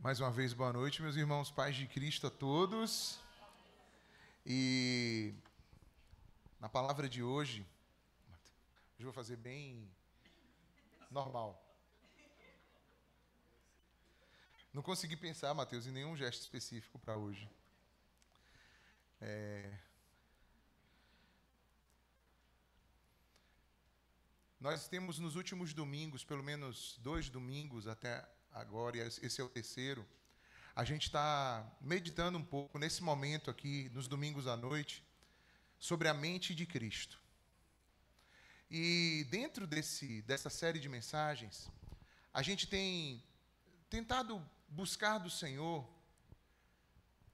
Mais uma vez, boa noite, meus irmãos, paz de Cristo a todos. E na palavra de hoje eu vou fazer bem normal. Não consegui pensar, Mateus, em nenhum gesto específico para hoje. Nós temos nos últimos domingos, pelo menos 2 domingos até agora, e esse é o terceiro, a gente está meditando um pouco nesse momento aqui, nos domingos à noite, sobre a mente de Cristo. E dentro dessa série de mensagens, a gente tem tentado buscar do Senhor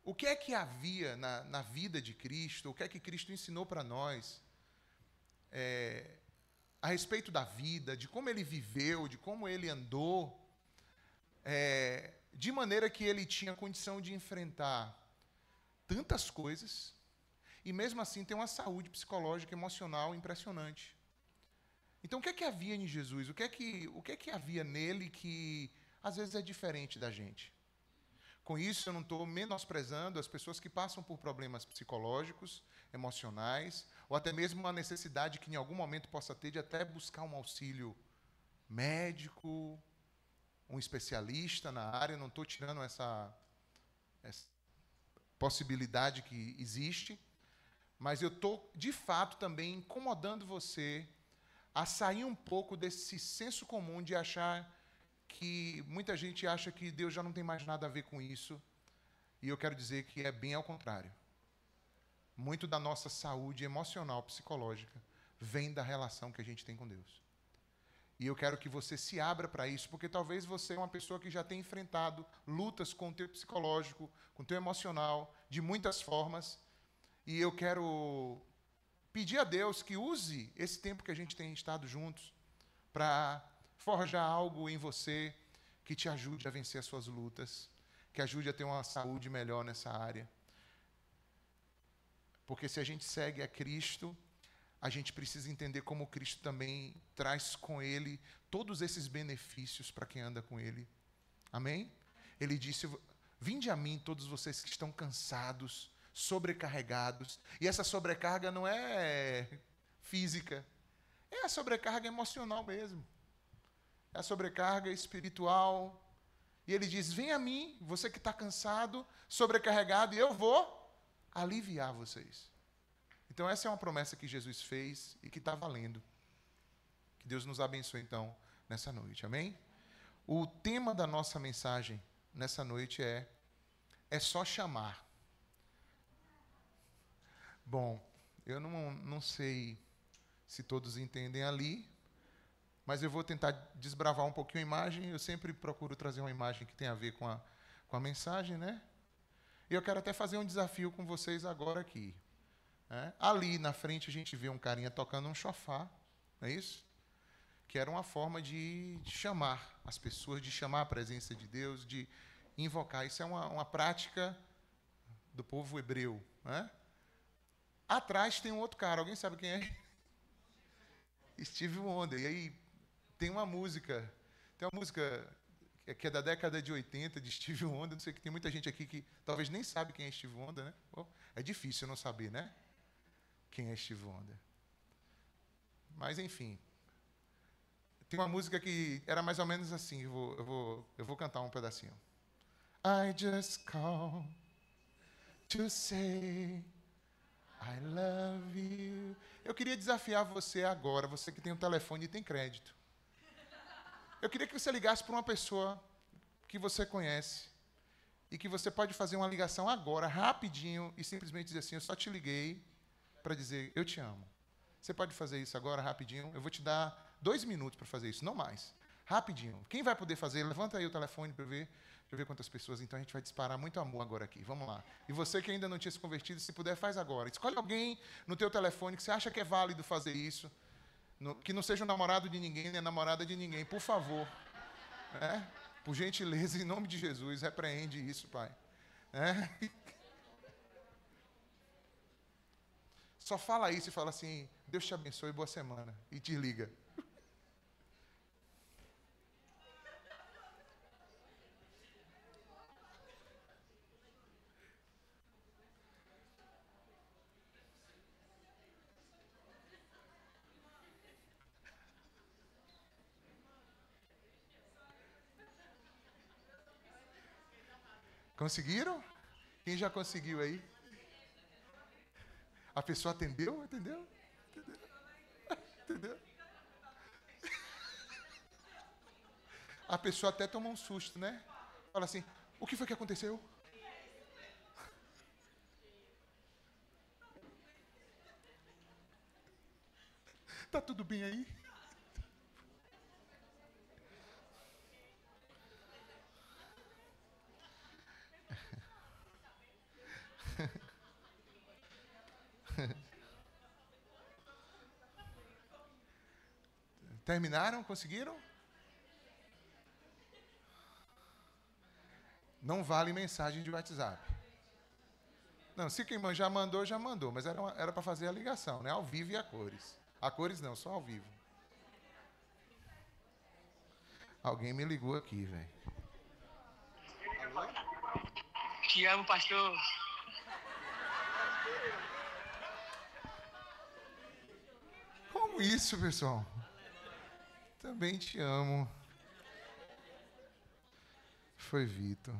o que é que havia na vida de Cristo, o que é que Cristo ensinou para nós a respeito da vida, de como ele viveu, de como ele andou, de maneira que ele tinha condição de enfrentar tantas coisas e mesmo assim ter uma saúde psicológica e emocional impressionante. Então, o que é que havia em Jesus? O que é que havia nele que às vezes é diferente da gente? Com isso, eu não estou menosprezando as pessoas que passam por problemas psicológicos, emocionais, ou até mesmo uma necessidade que em algum momento possa ter de até buscar um auxílio médico, um especialista na área. Não estou tirando essa possibilidade que existe, mas eu estou, de fato, também incomodando você a sair um pouco desse senso comum de achar que muita gente acha que Deus já não tem mais nada a ver com isso, e eu quero dizer que é bem ao contrário. Muito da nossa saúde emocional, psicológica, vem da relação que a gente tem com Deus. E eu quero que você se abra para isso, porque talvez você é uma pessoa que já tem enfrentado lutas com o teu psicológico, com o teu emocional, de muitas formas, e eu quero pedir a Deus que use esse tempo que a gente tem estado juntos para forjar algo em você que te ajude a vencer as suas lutas, que ajude a ter uma saúde melhor nessa área. Porque se a gente segue a Cristo, a gente precisa entender como Cristo também traz com Ele todos esses benefícios para quem anda com Ele. Amém? Ele disse: vinde a mim todos vocês que estão cansados, sobrecarregados. E essa sobrecarga não é física, é a sobrecarga emocional mesmo. É a sobrecarga espiritual. E ele diz: vem a mim, você que está cansado, sobrecarregado, e eu vou aliviar vocês. Então essa é uma promessa que Jesus fez e que está valendo. Que Deus nos abençoe então nessa noite, amém? O tema da nossa mensagem nessa noite é só chamar. Bom, eu não sei se todos entendem ali, mas eu vou tentar desbravar um pouquinho a imagem. Eu sempre procuro trazer uma imagem que tem a ver com a mensagem, né? E eu quero até fazer um desafio com vocês agora aqui. Ali na frente a gente vê um carinha tocando um chofar, não é isso? Que era uma forma de chamar as pessoas, de chamar a presença de Deus, de invocar. Isso é uma prática do povo hebreu, né? Atrás tem um outro cara, alguém sabe quem é? Stevie Wonder. E aí tem uma música que é da década de 80, de Stevie Wonder. Não sei, que tem muita gente aqui que talvez nem sabe quem é Stevie Wonder, né? É difícil não saber, né? Quem é Stevie Wonder. Mas, enfim. Tem uma música que era mais ou menos assim. Eu vou cantar um pedacinho. I just call to say I love you. Eu queria desafiar você agora, você que tem um telefone e tem crédito. Eu queria que você ligasse para uma pessoa que você conhece e que você pode fazer uma ligação agora, rapidinho, e simplesmente dizer assim: eu só te liguei para dizer eu te amo. Você pode fazer isso agora, rapidinho? Eu vou te dar 2 minutos para fazer isso, não mais. Rapidinho. Quem vai poder fazer? Levanta aí o telefone para eu ver. Deixa eu ver quantas pessoas. Então a gente vai disparar muito amor agora aqui. Vamos lá. E você que ainda não tinha se convertido, se puder, faz agora. Escolhe alguém no teu telefone que você acha que é válido fazer isso. Que não seja um namorado de ninguém, nem namorada de ninguém. Por favor. Por gentileza, em nome de Jesus, repreende isso, Pai. Só fala isso e fala assim: Deus te abençoe, boa semana. E te liga. Conseguiram? Quem já conseguiu aí? A pessoa atendeu? Entendeu? Entendeu? A pessoa até toma um susto, né? Fala assim, o que foi que aconteceu? Tá tudo bem aí? Terminaram? Conseguiram? Não vale mensagem de WhatsApp. Não, se quem já mandou. Mas era para fazer a ligação, né? Ao vivo e a cores. A cores não, só ao vivo. Alguém me ligou aqui, velho. Te amo, pastor. Como isso, pessoal? Também te amo. Foi Vitor.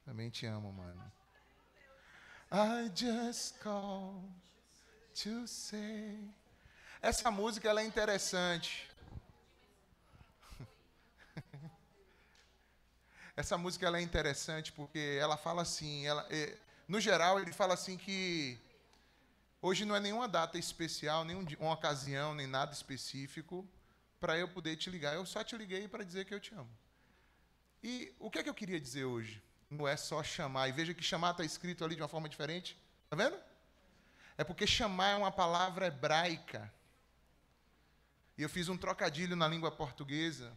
Também te amo, mano. I just called to say. Essa música ela é interessante. Essa música ela é interessante porque ela fala assim, no geral ele fala assim que hoje não é nenhuma data especial, nenhuma ocasião, nem nada específico para eu poder te ligar. Eu só te liguei para dizer que eu te amo. E o que é que eu queria dizer hoje? Não é só chamar. E veja que chamar está escrito ali de uma forma diferente. Está vendo? É porque chamar é uma palavra hebraica. E eu fiz um trocadilho na língua portuguesa.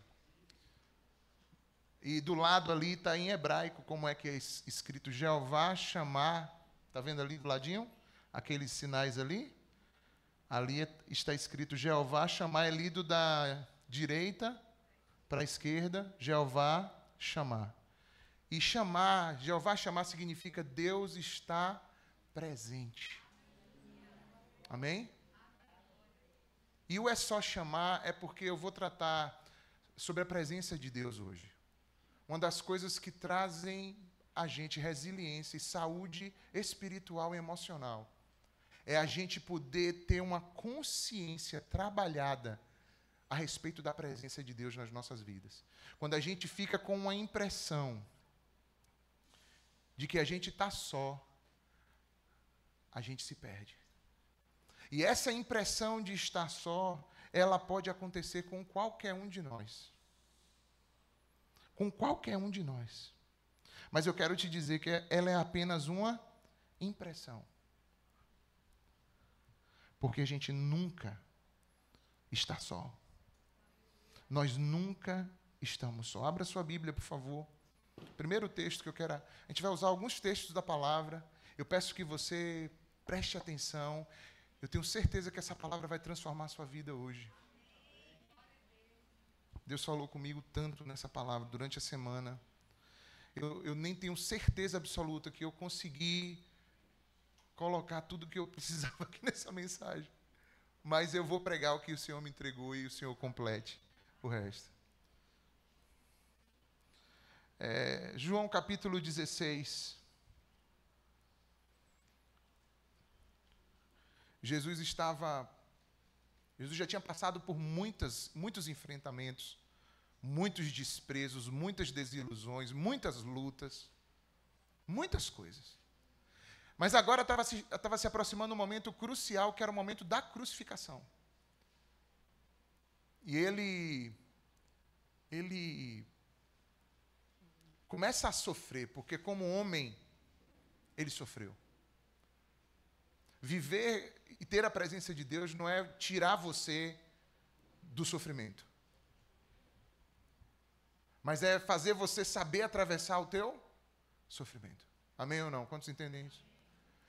E do lado ali está em hebraico, como é que é escrito Jeová chamar. Está vendo ali do ladinho? Aqueles sinais ali. Ali está escrito Jeová chamar, é lido da direita para a esquerda. Jeová chamar. E chamar, Jeová chamar significa Deus está presente. Amém? E o é só chamar é porque eu vou tratar sobre a presença de Deus hoje. Uma das coisas que trazem a gente resiliência e saúde espiritual e emocional é a gente poder ter uma consciência trabalhada a respeito da presença de Deus nas nossas vidas. Quando a gente fica com uma impressão de que a gente está só, a gente se perde. E essa impressão de estar só, ela pode acontecer com qualquer um de nós. Com qualquer um de nós. Mas eu quero te dizer que ela é apenas uma impressão. Porque a gente nunca está só. Nós nunca estamos só. Abra sua Bíblia, por favor. Primeiro texto que eu quero... A gente vai usar alguns textos da palavra. Eu peço que você preste atenção. Eu tenho certeza que essa palavra vai transformar a sua vida hoje. Deus falou comigo tanto nessa palavra durante a semana. Eu nem tenho certeza absoluta que eu consegui colocar tudo que eu precisava aqui nessa mensagem. Mas eu vou pregar o que o Senhor me entregou e o Senhor complete o resto. João capítulo 16. Jesus já tinha passado por muitos enfrentamentos, muitos desprezos, muitas desilusões, muitas lutas, muitas coisas. Mas agora estava se aproximando um momento crucial, que era o momento da crucificação. E ele começa a sofrer, porque como homem, ele sofreu. Viver e ter a presença de Deus não é tirar você do sofrimento. Mas é fazer você saber atravessar o teu sofrimento. Amém ou não? Quantos entendem isso?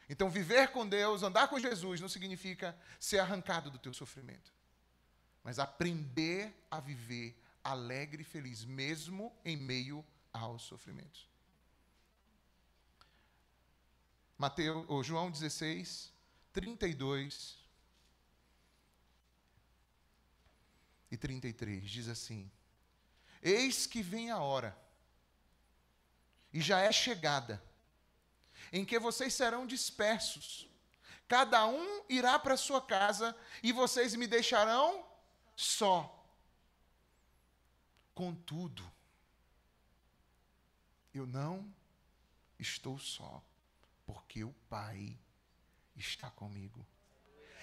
Então, viver com Deus, andar com Jesus, não significa ser arrancado do teu sofrimento. Mas aprender a viver alegre e feliz, mesmo em meio aos sofrimentos. João 16, 32 e 33, diz assim: Eis que vem a hora, e já é chegada, em que vocês serão dispersos. Cada um irá para a sua casa, e vocês me deixarão só. Contudo, eu não estou só, porque o Pai está comigo.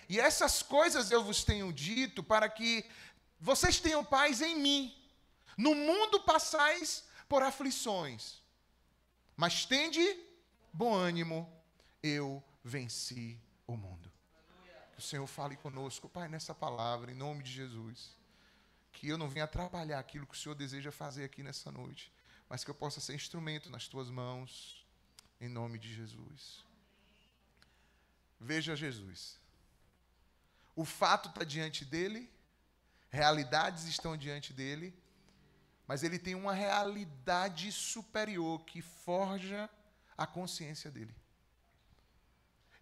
E essas coisas eu vos tenho dito para que vocês tenham paz em mim. No mundo passais por aflições, mas tende bom ânimo, eu venci o mundo. Que o Senhor fale conosco, Pai, nessa palavra, em nome de Jesus. Que eu não venha atrapalhar aquilo que o Senhor deseja fazer aqui nessa noite, mas que eu possa ser instrumento nas tuas mãos, em nome de Jesus. Veja Jesus. O fato está diante dele, realidades estão diante dele, mas ele tem uma realidade superior que forja a consciência dele.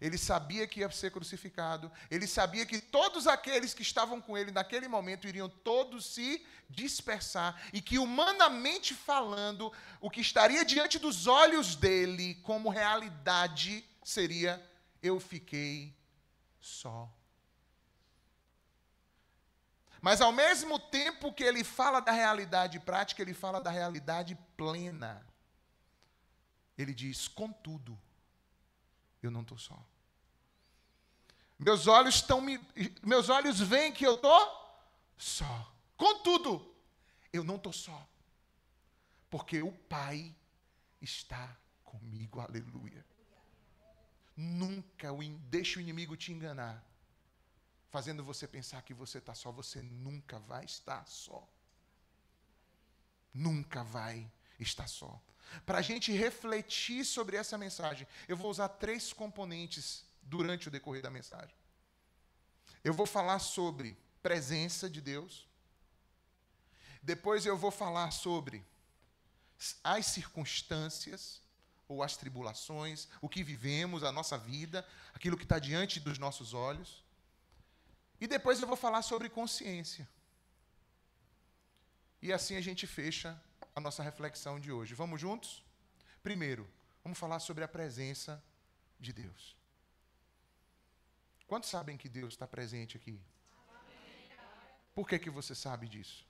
Ele sabia que ia ser crucificado, ele sabia que todos aqueles que estavam com ele naquele momento iriam todos se dispersar, e que humanamente falando, o que estaria diante dos olhos dele como realidade seria: eu fiquei só. Mas ao mesmo tempo que ele fala da realidade prática, ele fala da realidade plena. Ele diz: contudo, eu não estou só. Meus olhos veem que eu estou só. Contudo, eu não estou só. Porque o Pai está comigo. Aleluia. Nunca deixe o inimigo te enganar, fazendo você pensar que você está só. Você nunca vai estar só. Nunca vai estar só. Para a gente refletir sobre essa mensagem, eu vou usar 3 componentes durante o decorrer da mensagem. Eu vou falar sobre presença de Deus. Depois eu vou falar sobre as circunstâncias ou as tribulações, o que vivemos, a nossa vida, aquilo que está diante dos nossos olhos. E depois eu vou falar sobre consciência. E assim a gente fecha a nossa reflexão de hoje. Vamos juntos? Primeiro, vamos falar sobre a presença de Deus. Quantos sabem que Deus está presente aqui? Por que você sabe disso?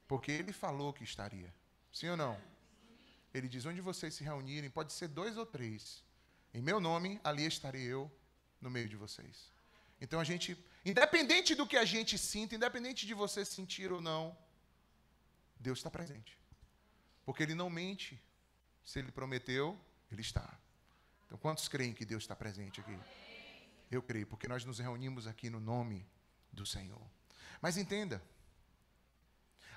Porque Ele falou que estaria. Sim ou não? Ele diz: onde vocês se reunirem, pode ser 2 ou 3. Em meu nome, ali estarei eu no meio de vocês. Então a gente, independente do que a gente sinta, independente de você sentir ou não, Deus está presente. Porque Ele não mente. Se Ele prometeu, Ele está. Então quantos creem que Deus está presente aqui? Eu creio, porque nós nos reunimos aqui no nome do Senhor. Mas entenda,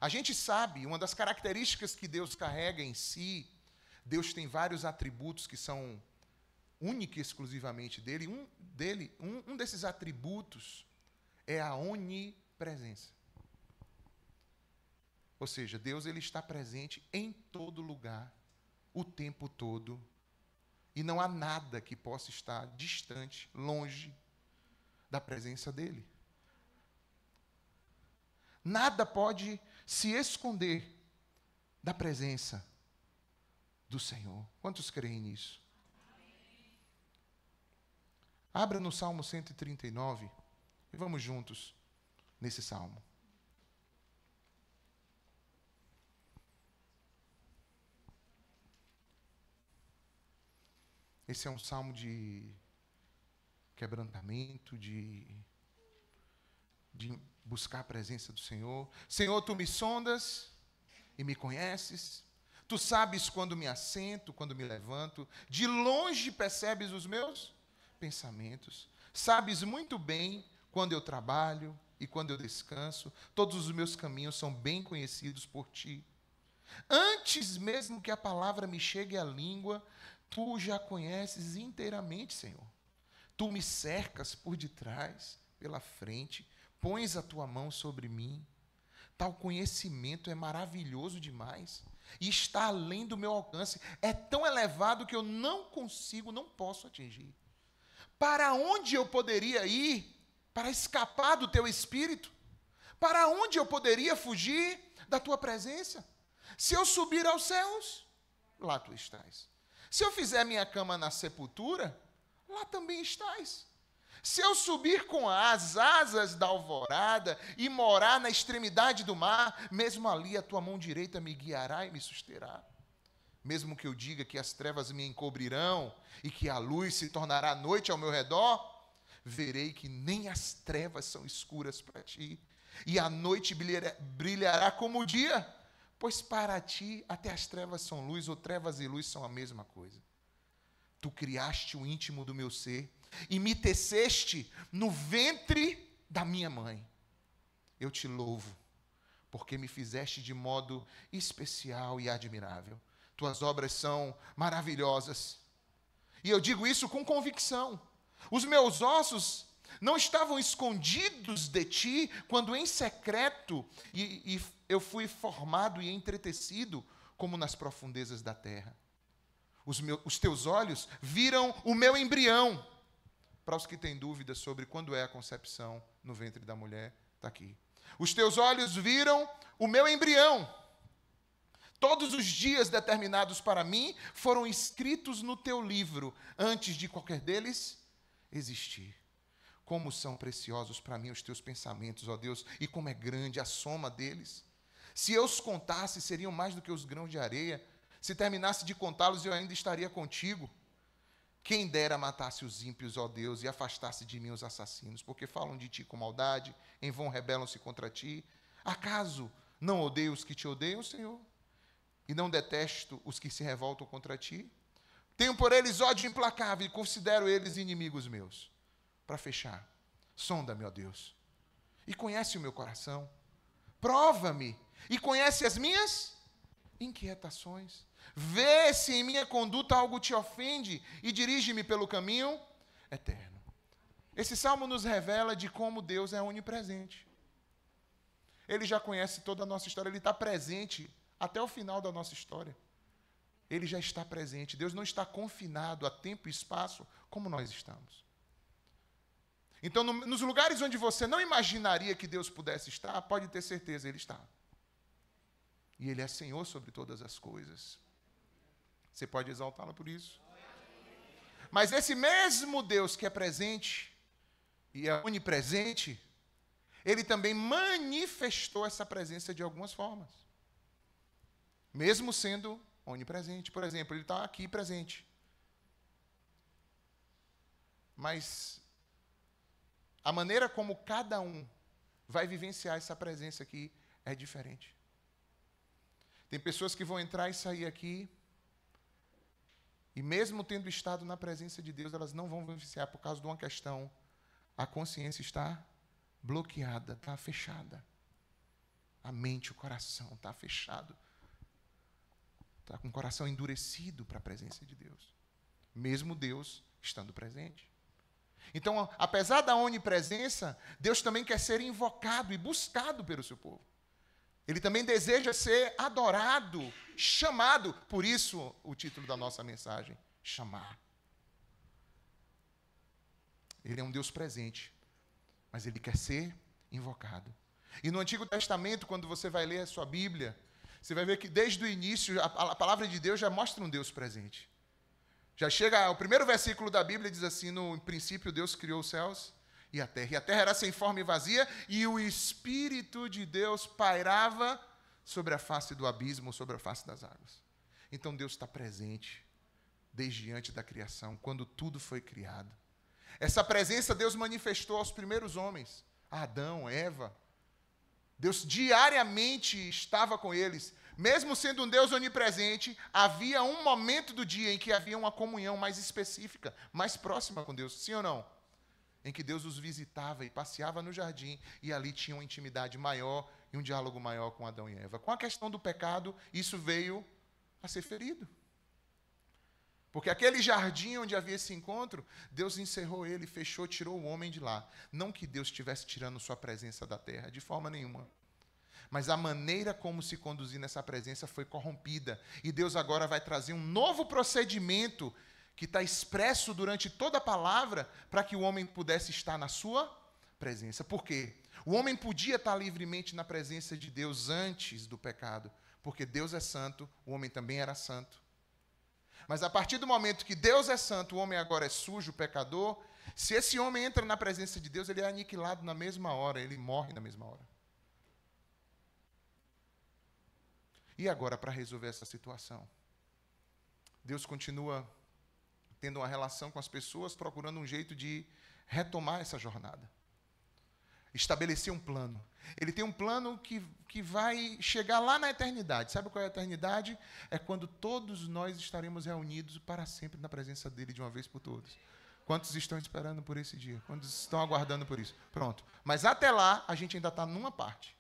a gente sabe, uma das características que Deus carrega em si, Deus tem vários atributos que são única e exclusivamente dele. Um desses atributos é a onipresença. Ou seja, Deus ele está presente em todo lugar, o tempo todo, e não há nada que possa estar distante, longe da presença dele. Nada pode se esconder da presença do Senhor. Quantos creem nisso? Abra no Salmo 139 e vamos juntos nesse salmo. Esse é um salmo de quebrantamento, de buscar a presença do Senhor. Senhor, Tu me sondas e me conheces. Tu sabes quando me assento, quando me levanto. De longe percebes os meus pensamentos. Sabes muito bem quando eu trabalho e quando eu descanso. Todos os meus caminhos são bem conhecidos por Ti. Antes mesmo que a palavra me chegue à língua, Tu já conheces inteiramente, Senhor. Tu me cercas por detrás, pela frente, pões a Tua mão sobre mim. Tal conhecimento é maravilhoso demais e está além do meu alcance. É tão elevado que eu não posso atingir. Para onde eu poderia ir para escapar do teu espírito? Para onde eu poderia fugir da tua presença? Se eu subir aos céus, lá tu estás. Se eu fizer minha cama na sepultura, lá também estás. Se eu subir com as asas da alvorada e morar na extremidade do mar, mesmo ali a tua mão direita me guiará e me susterá. Mesmo que eu diga que as trevas me encobrirão e que a luz se tornará noite ao meu redor, verei que nem as trevas são escuras para ti, e a noite brilhará como o dia, pois para ti até as trevas são luz, ou trevas e luz são a mesma coisa. Tu criaste o íntimo do meu ser e me teceste no ventre da minha mãe. Eu te louvo, porque me fizeste de modo especial e admirável. Tuas obras são maravilhosas. E eu digo isso com convicção. Os meus ossos não estavam escondidos de ti, quando em secreto eu fui formado e entretecido, como nas profundezas da terra. Os teus olhos viram o meu embrião. Para os que têm dúvidas sobre quando é a concepção no ventre da mulher, está aqui. Os teus olhos viram o meu embrião. Todos os dias determinados para mim foram escritos no teu livro, antes de qualquer deles existir. Como são preciosos para mim os teus pensamentos, ó Deus, e como é grande a soma deles. Se eu os contasse, seriam mais do que os grãos de areia. Se terminasse de contá-los, eu ainda estaria contigo. Quem dera matasse os ímpios, ó Deus, e afastasse de mim os assassinos, porque falam de ti com maldade, em vão rebelam-se contra ti. Acaso não odeio os que te odeiam, Senhor? E não detesto os que se revoltam contra ti? Tenho por eles ódio implacável e considero eles inimigos meus. Para fechar, sonda-me, ó Deus, e conhece o meu coração. Prova-me e conhece as minhas inquietações. Vê se em minha conduta algo te ofende e dirige-me pelo caminho eterno. Esse salmo nos revela de como Deus é onipresente. Ele já conhece toda a nossa história, ele está presente até o final da nossa história. Ele já está presente. Deus não está confinado a tempo e espaço como nós estamos. Então, nos lugares onde você não imaginaria que Deus pudesse estar, pode ter certeza, Ele está. E Ele é Senhor sobre todas as coisas. Você pode exaltá-lo por isso. Mas esse mesmo Deus que é presente e é onipresente, Ele também manifestou essa presença de algumas formas. Mesmo sendo onipresente. Por exemplo, Ele está aqui presente. Mas a maneira como cada um vai vivenciar essa presença aqui é diferente. Tem pessoas que vão entrar e sair aqui, e mesmo tendo estado na presença de Deus, elas não vão vivenciar por causa de uma questão. A consciência está bloqueada, está fechada. A mente, o coração está fechado. Está com o coração endurecido para a presença de Deus. Mesmo Deus estando presente. Então, apesar da onipresença, Deus também quer ser invocado e buscado pelo seu povo. Ele também deseja ser adorado, chamado. Por isso, o título da nossa mensagem, chamar. Ele é um Deus presente, mas Ele quer ser invocado. E no Antigo Testamento, quando você vai ler a sua Bíblia, você vai ver que desde o início, a palavra de Deus já mostra um Deus presente. Já chega, o primeiro versículo da Bíblia diz assim: no princípio Deus criou os céus e a terra era sem forma e vazia, e o Espírito de Deus pairava sobre a face do abismo, sobre a face das águas. Então Deus está presente desde antes da criação, quando tudo foi criado. Essa presença Deus manifestou aos primeiros homens, a Adão, Eva. Deus diariamente estava com eles. Mesmo sendo um Deus onipresente, havia um momento do dia em que havia uma comunhão mais específica, mais próxima com Deus. Sim ou não? Em que Deus os visitava e passeava no jardim, e ali tinha uma intimidade maior e um diálogo maior com Adão e Eva. Com a questão do pecado, isso veio a ser ferido. Porque aquele jardim onde havia esse encontro, Deus encerrou ele, fechou, tirou o homem de lá. Não que Deus estivesse tirando sua presença da terra, de forma nenhuma. Mas a maneira como se conduzir nessa presença foi corrompida. E Deus agora vai trazer um novo procedimento que está expresso durante toda a palavra para que o homem pudesse estar na sua presença. Por quê? O homem podia estar livremente na presença de Deus antes do pecado, porque Deus é santo, o homem também era santo. Mas a partir do momento que Deus é santo, o homem agora é sujo, pecador, se esse homem entra na presença de Deus, ele é aniquilado na mesma hora, ele morre na mesma hora. E agora, para resolver essa situação? Deus continua tendo uma relação com as pessoas, procurando um jeito de retomar essa jornada. Estabelecer um plano. Ele tem um plano que vai chegar lá na eternidade. Sabe qual é a eternidade? É quando todos nós estaremos reunidos para sempre na presença dele de uma vez por todas. Quantos estão esperando por esse dia? Quantos estão aguardando por isso? Pronto. Mas até lá, a gente ainda está numa parte.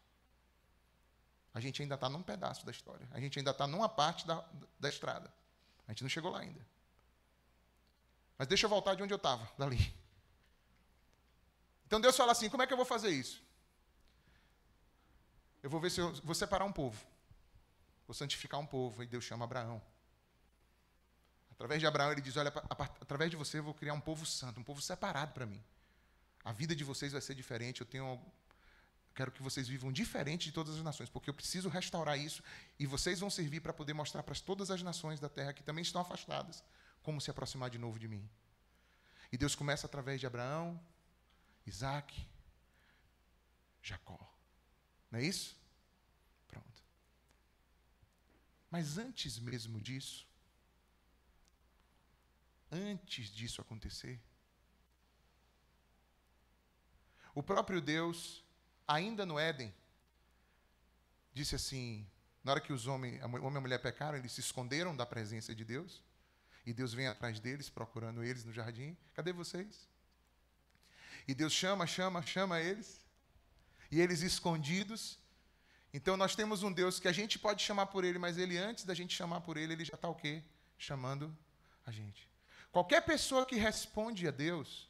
A gente ainda está num pedaço da história. A gente ainda está numa parte da estrada. A gente não chegou lá ainda. Mas deixa eu voltar de onde eu estava, dali. Então Deus fala assim, como é que eu vou fazer isso? Eu vou ver se eu vou separar um povo. Vou santificar um povo. E Deus chama Abraão. Através de Abraão ele diz, olha, através de você eu vou criar um povo santo, um povo separado para mim. A vida de vocês vai ser diferente, quero que vocês vivam diferente de todas as nações, porque eu preciso restaurar isso e vocês vão servir para poder mostrar para todas as nações da terra que também estão afastadas como se aproximar de novo de mim. E Deus começa através de Abraão, Isaac, Jacó. Não é isso? Pronto. Mas antes mesmo disso, antes disso acontecer, o próprio Deus, ainda no Éden, disse assim, na hora que o homem e a mulher pecaram, eles se esconderam da presença de Deus, e Deus vem atrás deles, procurando eles no jardim. Cadê vocês? E Deus chama eles, e eles escondidos. Então nós temos um Deus que a gente pode chamar por ele, mas ele, antes da gente chamar por ele, ele já está o quê? Chamando a gente. Qualquer pessoa que responde a Deus,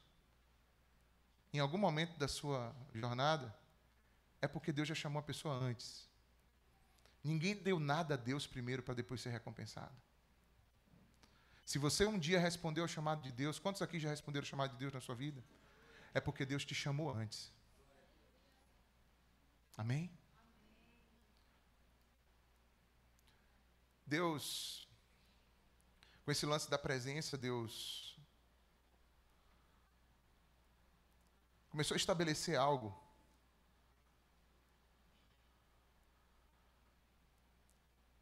em algum momento da sua jornada, é porque Deus já chamou a pessoa antes. Ninguém deu nada a Deus primeiro para depois ser recompensado. Se você um dia respondeu ao chamado de Deus, quantos aqui já responderam ao chamado de Deus na sua vida? É porque Deus te chamou antes. Amém? Deus, com esse lance da presença, Deus começou a estabelecer algo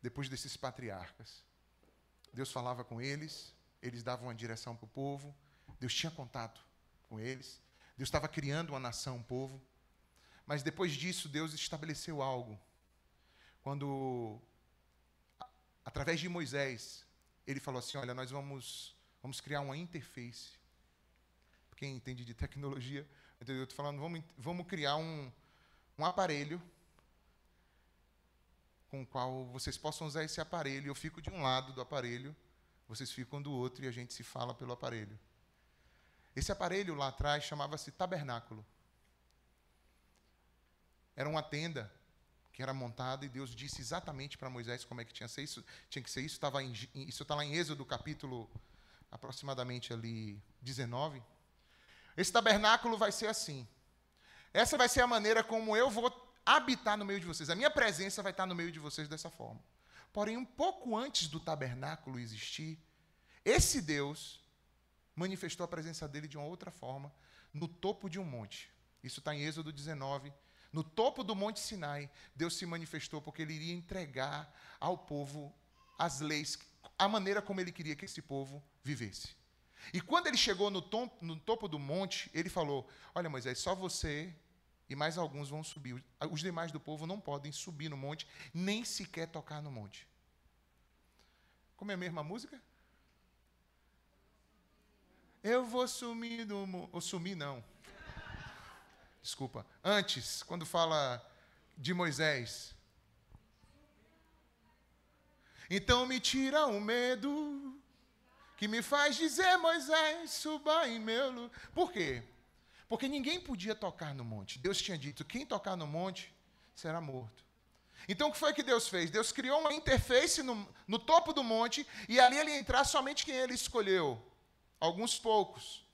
depois desses patriarcas. Deus falava com eles, eles davam uma direção para o povo, Deus tinha contato com eles, Deus estava criando uma nação, um povo, mas depois disso Deus estabeleceu algo. Quando, através de Moisés, ele falou assim, olha, nós vamos criar uma interface. Quem entende de tecnologia, eu estou falando, vamos criar um aparelho com o qual vocês possam usar esse aparelho. Eu fico de um lado do aparelho, vocês ficam do outro e a gente se fala pelo aparelho. Esse aparelho lá atrás chamava-se tabernáculo. Era uma tenda que era montada e Deus disse exatamente para Moisés como é que tinha que ser isso. Isso está lá em Êxodo, capítulo aproximadamente ali 19. Esse tabernáculo vai ser assim. Essa vai ser a maneira como eu vou habitar no meio de vocês. A minha presença vai estar no meio de vocês dessa forma. Porém, um pouco antes do tabernáculo existir, esse Deus manifestou a presença dele de uma outra forma, no topo de um monte. Isso está em Êxodo 19. No topo do Monte Sinai, Deus se manifestou porque ele iria entregar ao povo as leis, a maneira como ele queria que esse povo vivesse. E quando ele chegou no topo do monte, ele falou, olha Moisés, só você e mais alguns vão subir. Os demais do povo não podem subir no monte, nem sequer tocar no monte. Como é a mesma música? Eu vou sumir do monte. Ou sumir não. Desculpa. Antes, quando fala de Moisés. Então me tira o medo que me faz dizer, Moisés, suba em meu lugar. Por quê? Porque ninguém podia tocar no monte. Deus tinha dito, quem tocar no monte será morto. Então o que foi que Deus fez? Deus criou uma interface no topo do monte e ali ele ia entrar somente quem ele escolheu. Alguns poucos.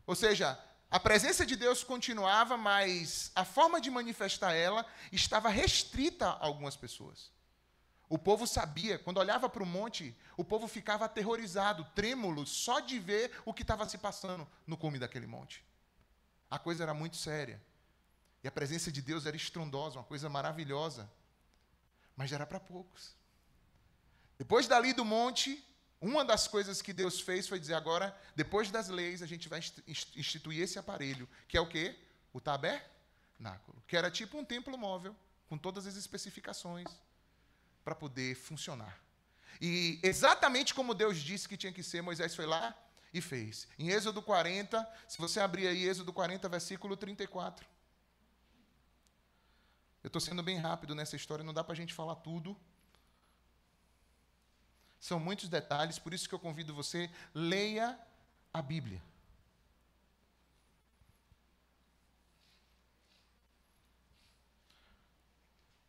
Ou seja, A presença de Deus continuava, mas a forma de manifestar ela estava restrita a algumas pessoas. O povo sabia, quando olhava para o monte, o povo ficava aterrorizado, trêmulo, só de ver o que estava se passando no cume daquele monte. A coisa era muito séria. E a presença de Deus era estrondosa, uma coisa maravilhosa. Mas era para poucos. Depois dali do monte, uma das coisas que Deus fez foi dizer, agora, depois das leis, a gente vai instituir esse aparelho, que é o quê? O tabernáculo, que era tipo um templo móvel, com todas as especificações, para poder funcionar. E exatamente como Deus disse que tinha que ser, Moisés foi lá e fez. Em Êxodo 40, se você abrir aí Êxodo 40, versículo 34. Eu estou sendo bem rápido nessa história, não dá para a gente falar tudo. São muitos detalhes, por isso que eu convido você, leia a Bíblia.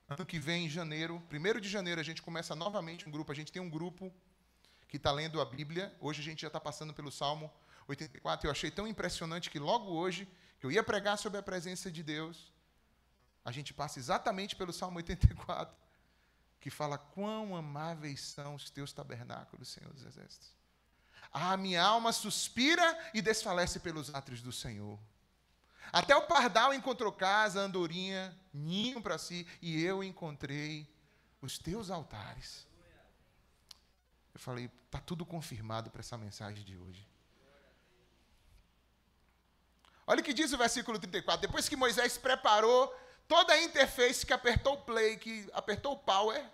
Ano que vem, em janeiro, 1º de janeiro, a gente começa novamente um grupo. A gente tem um grupo que está lendo a Bíblia. Hoje a gente já está passando pelo Salmo 84. Eu achei tão impressionante que logo hoje, que eu ia pregar sobre a presença de Deus, a gente passa exatamente pelo Salmo 84, que fala, quão amáveis são os teus tabernáculos, Senhor dos Exércitos. A minha alma suspira e desfalece pelos átrios do Senhor. Até o pardal encontrou casa, a andorinha, ninho para si, e eu encontrei os teus altares. Eu falei, está tudo confirmado para essa mensagem de hoje. Olha o que diz o versículo 34. Depois que Moisés preparou toda a interface, que apertou o play, que apertou o power,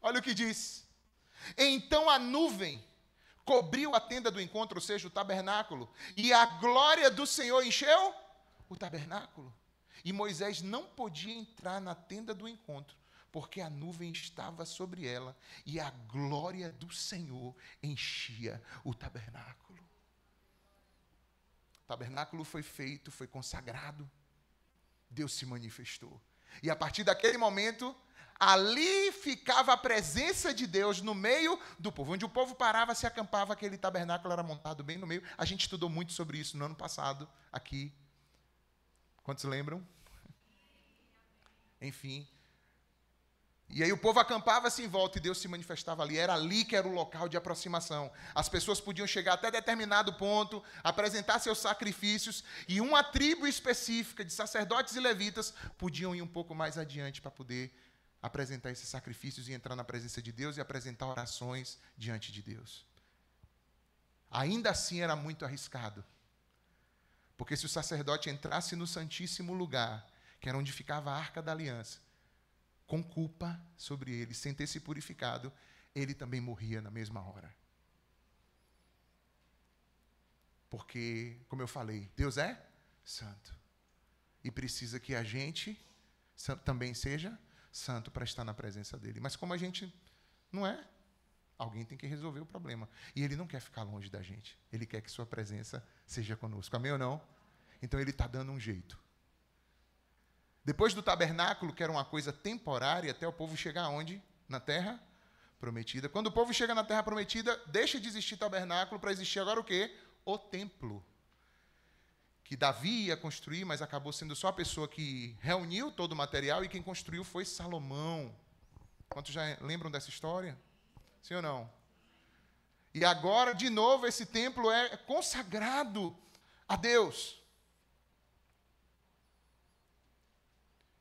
olha o que diz. Então a nuvem cobriu a tenda do encontro, ou seja, o tabernáculo, e a glória do Senhor encheu o tabernáculo. E Moisés não podia entrar na tenda do encontro, porque a nuvem estava sobre ela, e a glória do Senhor enchia o tabernáculo. O tabernáculo foi feito, foi consagrado, Deus se manifestou. E a partir daquele momento, ali ficava a presença de Deus no meio do povo. Onde o povo parava, se acampava, aquele tabernáculo era montado bem no meio. A gente estudou muito sobre isso no ano passado, aqui. Quantos lembram? Enfim. E aí o povo acampava-se em volta e Deus se manifestava ali. Era ali que era o local de aproximação. As pessoas podiam chegar até determinado ponto, apresentar seus sacrifícios, e uma tribo específica de sacerdotes e levitas podiam ir um pouco mais adiante para poder apresentar esses sacrifícios e entrar na presença de Deus e apresentar orações diante de Deus. Ainda assim era muito arriscado. Porque se o sacerdote entrasse no Santíssimo Lugar, que era onde ficava a Arca da Aliança, com culpa sobre ele, sem ter se purificado, ele também morria na mesma hora. Porque, como eu falei, Deus é santo. E precisa que a gente também seja santo para estar na presença dele. Mas como a gente não é, alguém tem que resolver o problema. E ele não quer ficar longe da gente. Ele quer que sua presença seja conosco. Amém ou não? Então ele está dando um jeito. Depois do tabernáculo, que era uma coisa temporária, até o povo chegar aonde? Na terra prometida. Quando o povo chega na terra prometida, deixa de existir tabernáculo para existir agora o quê? O templo. Que Davi ia construir, mas acabou sendo só a pessoa que reuniu todo o material, e quem construiu foi Salomão. Quantos já lembram dessa história? Sim ou não? E agora, de novo, esse templo é consagrado a Deus.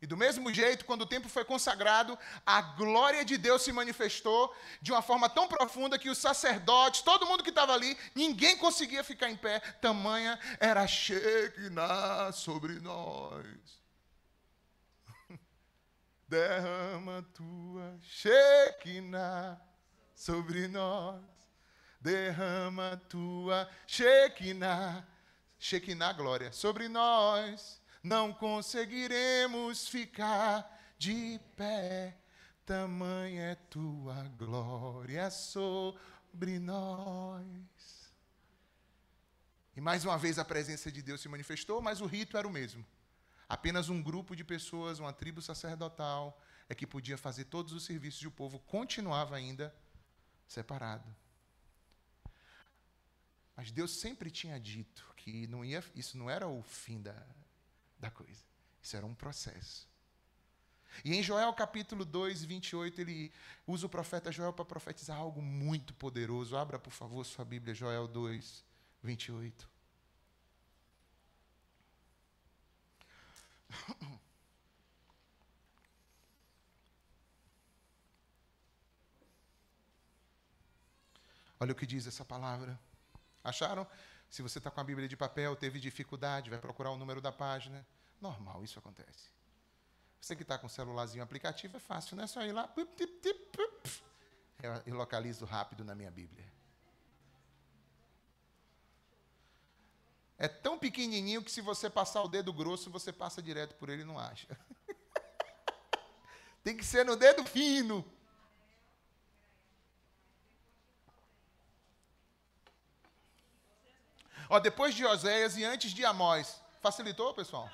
E do mesmo jeito, quando o templo foi consagrado, a glória de Deus se manifestou de uma forma tão profunda que os sacerdotes, todo mundo que estava ali, ninguém conseguia ficar em pé. Tamanha era a Shekinah sobre nós. Derrama tua Shekinah sobre nós. Derrama tua Shekinah. Shekinah, glória, sobre nós. Não conseguiremos ficar de pé, tamanha é tua glória sobre nós. E mais uma vez a presença de Deus se manifestou, mas o rito era o mesmo. Apenas um grupo de pessoas, uma tribo sacerdotal, é que podia fazer todos os serviços, e o povo continuava ainda separado. Mas Deus sempre tinha dito que isso não era o fim da coisa. Isso era um processo. E em Joel capítulo 2, 28, ele usa o profeta Joel para profetizar algo muito poderoso. Abra, por favor, sua Bíblia, Joel 2, 28. Olha o que diz essa palavra. Acharam? Se você está com a Bíblia de papel, teve dificuldade, vai procurar o número da página. Normal, isso acontece. Você que está com o celularzinho aplicativo, é fácil, não é só ir lá. Eu localizo rápido na minha Bíblia. É tão pequenininho que se você passar o dedo grosso, você passa direto por ele e não acha. Tem que ser no dedo fino. Ó, depois de Oséias e antes de Amós. Facilitou, pessoal?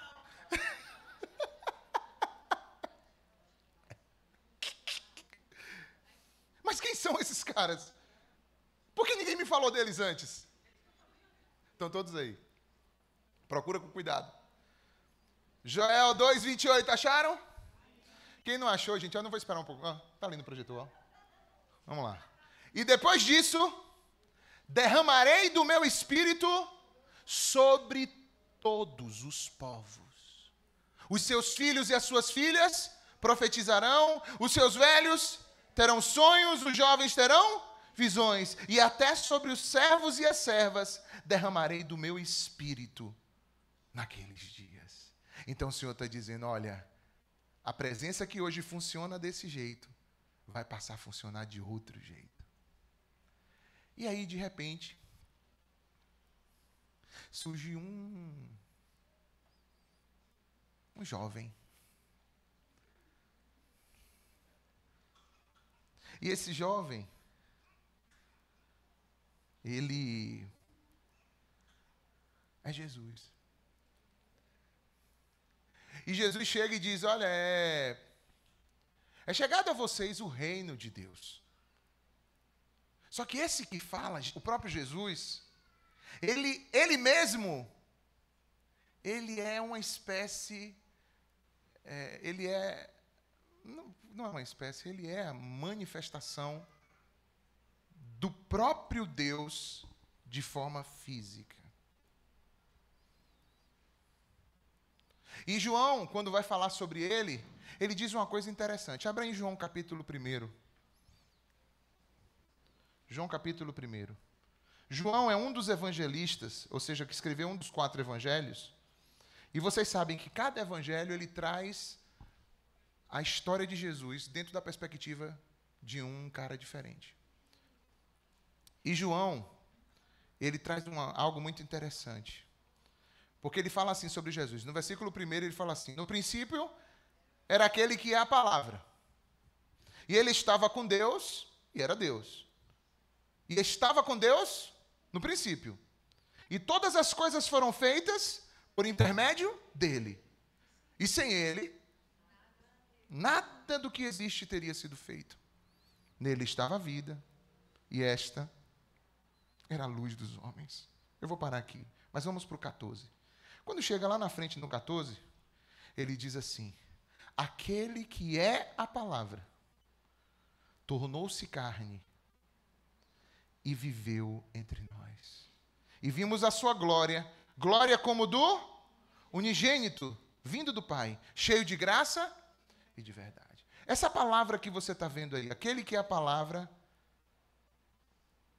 Mas quem são esses caras? Por que ninguém me falou deles antes? Estão todos aí. Procura com cuidado. Joel 2, 28, acharam? Quem não achou, gente, eu não vou esperar um pouco. Tá ali no projetor, ó. Vamos lá. E depois disso, derramarei do meu espírito sobre todos os povos. Os seus filhos e as suas filhas profetizarão, os seus velhos terão sonhos, os jovens terão visões, e até sobre os servos e as servas derramarei do meu espírito naqueles dias. Então o Senhor está dizendo, olha, a presença que hoje funciona desse jeito, vai passar a funcionar de outro jeito. E aí, de repente, surge um jovem. E esse jovem, ele é Jesus. E Jesus chega e diz, olha, é chegado a vocês o reino de Deus. Só que esse que fala, o próprio Jesus, ele mesmo, ele é uma espécie, não é uma espécie, ele é a manifestação do próprio Deus de forma física. E João, quando vai falar sobre ele diz uma coisa interessante. Abra em João capítulo 1. João capítulo 1. João é um dos evangelistas, ou seja, que escreveu um dos 4 evangelhos. E vocês sabem que cada evangelho ele traz a história de Jesus dentro da perspectiva de um cara diferente. E João, ele traz algo muito interessante. Porque ele fala assim sobre Jesus. No versículo 1 ele fala assim, no princípio era aquele que é a palavra. E ele estava com Deus e era Deus. E estava com Deus no princípio. E todas as coisas foram feitas por intermédio dele. E sem ele, nada do que existe teria sido feito. Nele estava a vida. E esta era a luz dos homens. Eu vou parar aqui, mas vamos para o 14. Quando chega lá na frente no 14, ele diz assim, aquele que é a palavra tornou-se carne e viveu entre nós. E vimos a sua glória, glória como do unigênito, vindo do Pai, cheio de graça e de verdade. Essa palavra que você está vendo aí, aquele que é a palavra,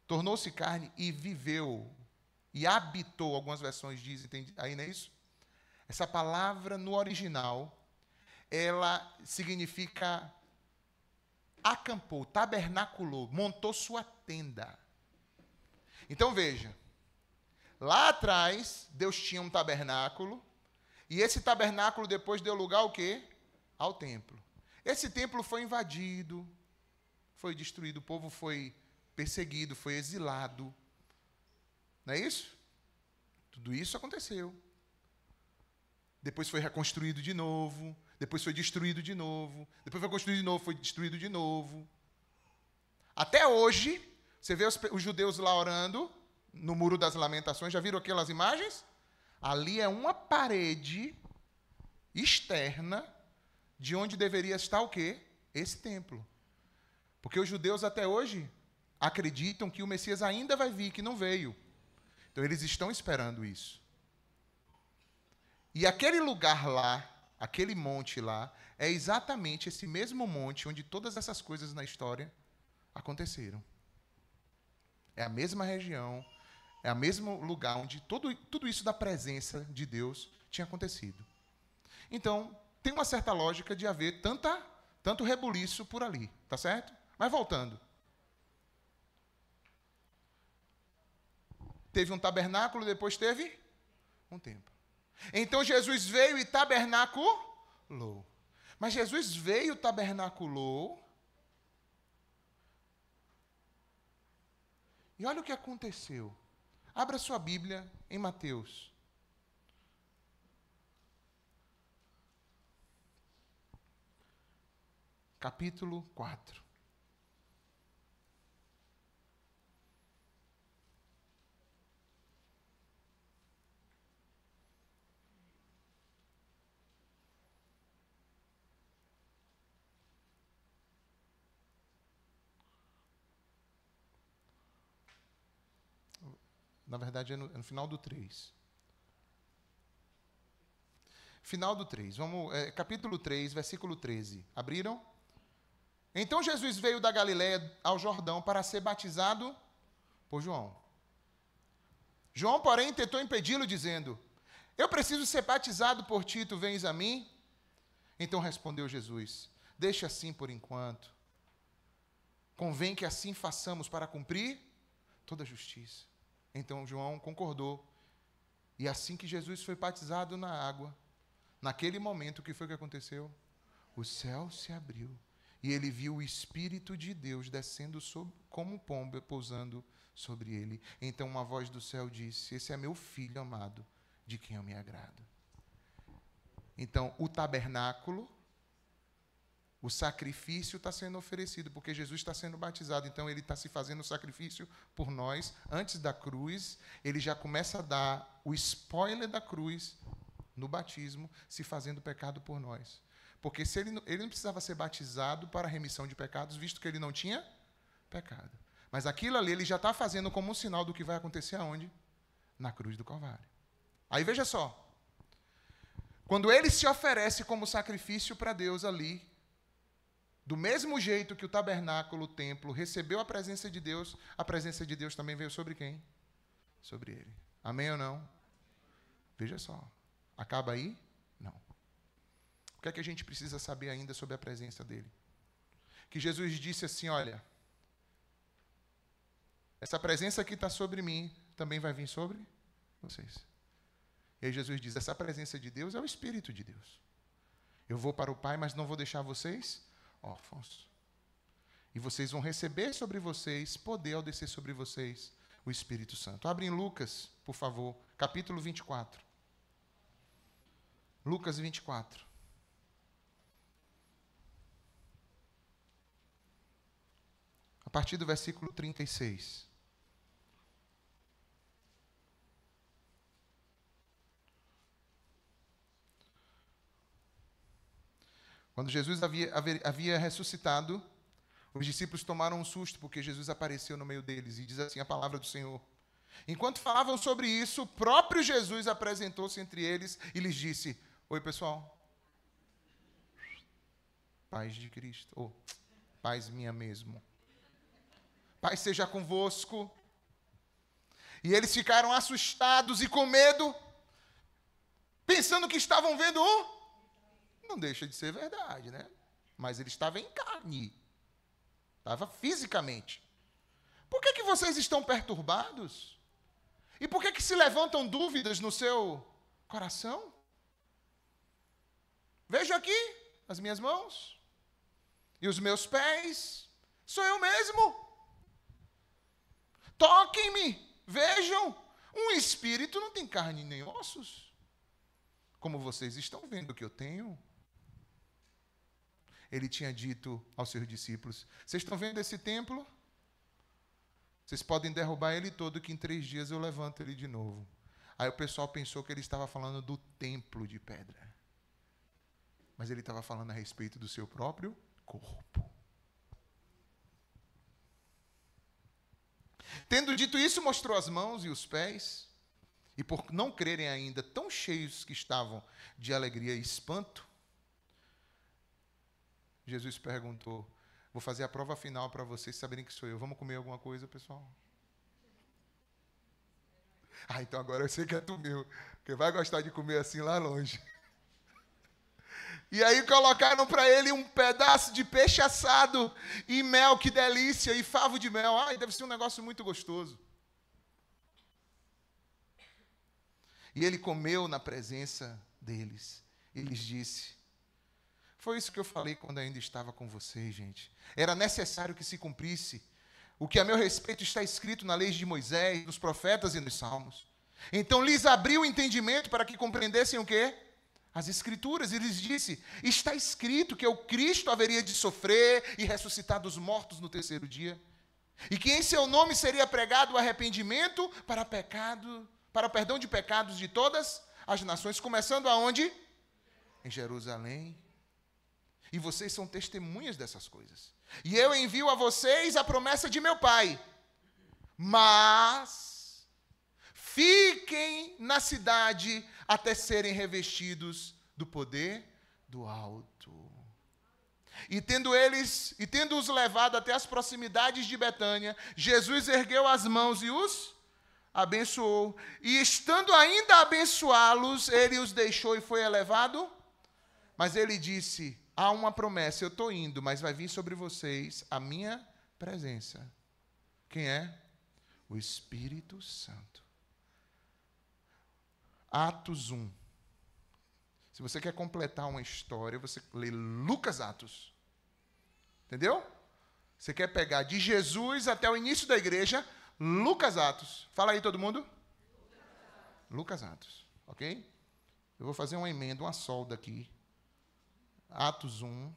tornou-se carne e viveu, e habitou, algumas versões dizem, tem aí, não é isso? Essa palavra no original, ela significa acampou, tabernaculou, montou sua tenda. Então veja, lá atrás, Deus tinha um tabernáculo, e esse tabernáculo depois deu lugar ao quê? Ao templo. Esse templo foi invadido, foi destruído, o povo foi perseguido, foi exilado. Não é isso? Tudo isso aconteceu. Depois foi reconstruído de novo, depois foi destruído de novo, depois foi construído de novo, foi destruído de novo. Até hoje, você vê os judeus lá orando, no Muro das Lamentações, já viram aquelas imagens? Ali é uma parede externa de onde deveria estar o quê? Esse templo. Porque os judeus até hoje acreditam que o Messias ainda vai vir, que não veio. Então eles estão esperando isso. E aquele lugar lá, aquele monte lá, é exatamente esse mesmo monte onde todas essas coisas na história aconteceram. É a mesma região, é o mesmo lugar onde tudo isso da presença de Deus tinha acontecido. Então, tem uma certa lógica de haver tanto rebuliço por ali, tá certo? Mas voltando. Teve um tabernáculo, depois teve um templo. Então Jesus veio e tabernaculou. Mas Jesus veio e tabernaculou. E olha o que aconteceu. Abra sua Bíblia em Mateus. Capítulo 4. Na verdade, é no final do 3. Final do 3. Capítulo 3, versículo 13. Abriram? Então Jesus veio da Galiléia ao Jordão para ser batizado por João. João, porém, tentou impedi-lo, dizendo: eu preciso ser batizado por ti, tu vens a mim? Então respondeu Jesus: deixa assim por enquanto. Convém que assim façamos para cumprir toda a justiça. Então João concordou. E assim que Jesus foi batizado na água, naquele momento, o que foi que aconteceu? O céu se abriu. E ele viu o Espírito de Deus descendo como um pombo, pousando sobre ele. Então uma voz do céu disse: esse é meu filho amado, de quem eu me agrado. Então o tabernáculo, o sacrifício está sendo oferecido, porque Jesus está sendo batizado. Então ele está se fazendo sacrifício por nós. Antes da cruz, ele já começa a dar o spoiler da cruz no batismo, se fazendo pecado por nós. Porque se ele não precisava ser batizado para a remissão de pecados, visto que ele não tinha pecado. Mas aquilo ali ele já está fazendo como um sinal do que vai acontecer aonde? Na cruz do Calvário. Aí veja só. Quando ele se oferece como sacrifício para Deus ali, do mesmo jeito que o tabernáculo, o templo, recebeu a presença de Deus também veio sobre quem? Sobre ele. Amém ou não? Veja só. Acaba aí? Não. O que é que a gente precisa saber ainda sobre a presença dele? Que Jesus disse assim, olha, essa presença que está sobre mim também vai vir sobre vocês. E aí Jesus diz, essa presença de Deus é o Espírito de Deus. Eu vou para o Pai, mas não vou deixar vocês órfãos. E vocês vão receber sobre vocês poder ao descer sobre vocês o Espírito Santo. Abre em Lucas, por favor, capítulo 24. Lucas 24. A partir do versículo 36. Quando Jesus havia ressuscitado, os discípulos tomaram um susto, porque Jesus apareceu no meio deles, e diz assim a palavra do Senhor. Enquanto falavam sobre isso, o próprio Jesus apresentou-se entre eles e lhes disse, oi pessoal, paz de Cristo, ou paz minha mesmo. Paz seja convosco. E eles ficaram assustados e com medo, pensando que estavam vendo não deixa de ser verdade, né? Mas ele estava em carne. Estava fisicamente. Por que vocês estão perturbados? E por que se levantam dúvidas no seu coração? Veja aqui as minhas mãos. E os meus pés. Sou eu mesmo. Toquem-me. Vejam. Um espírito não tem carne nem ossos. Como vocês estão vendo que eu tenho. Ele tinha dito aos seus discípulos, vocês estão vendo esse templo? Vocês podem derrubar ele todo, que em 3 dias eu levanto ele de novo. Aí o pessoal pensou que ele estava falando do templo de pedra. Mas ele estava falando a respeito do seu próprio corpo. Tendo dito isso, mostrou as mãos e os pés. E por não crerem ainda, tão cheios que estavam de alegria e espanto, Jesus perguntou: vou fazer a prova final para vocês saberem que sou eu. Vamos comer alguma coisa, pessoal? Então agora eu sei que é tu meu, porque vai gostar de comer assim lá longe. E aí colocaram para ele um pedaço de peixe assado e mel, que delícia, e favo de mel. Deve ser um negócio muito gostoso. E ele comeu na presença deles. E lhes disse: foi isso que eu falei quando ainda estava com vocês, gente. Era necessário que se cumprisse o que a meu respeito está escrito na lei de Moisés, nos profetas e nos salmos. Então lhes abriu o entendimento para que compreendessem o quê? As Escrituras. E lhes disse: está escrito que o Cristo haveria de sofrer e ressuscitar dos mortos no 3º dia. E que em seu nome seria pregado o arrependimento para o perdão de pecados de todas as nações, começando aonde? Em Jerusalém. E vocês são testemunhas dessas coisas. E eu envio a vocês a promessa de meu Pai. Mas fiquem na cidade até serem revestidos do poder do alto. E tendo-os levado até as proximidades de Betânia, Jesus ergueu as mãos e os abençoou. E estando ainda a abençoá-los, ele os deixou e foi elevado. Mas ele disse: há uma promessa, eu estou indo, mas vai vir sobre vocês a minha presença. Quem é? O Espírito Santo. Atos 1. Se você quer completar uma história, você lê Lucas Atos. Entendeu? Você quer pegar de Jesus até o início da igreja, Lucas Atos. Fala aí todo mundo. Lucas Atos, ok? Eu vou fazer uma emenda, uma solda aqui. Atos 1.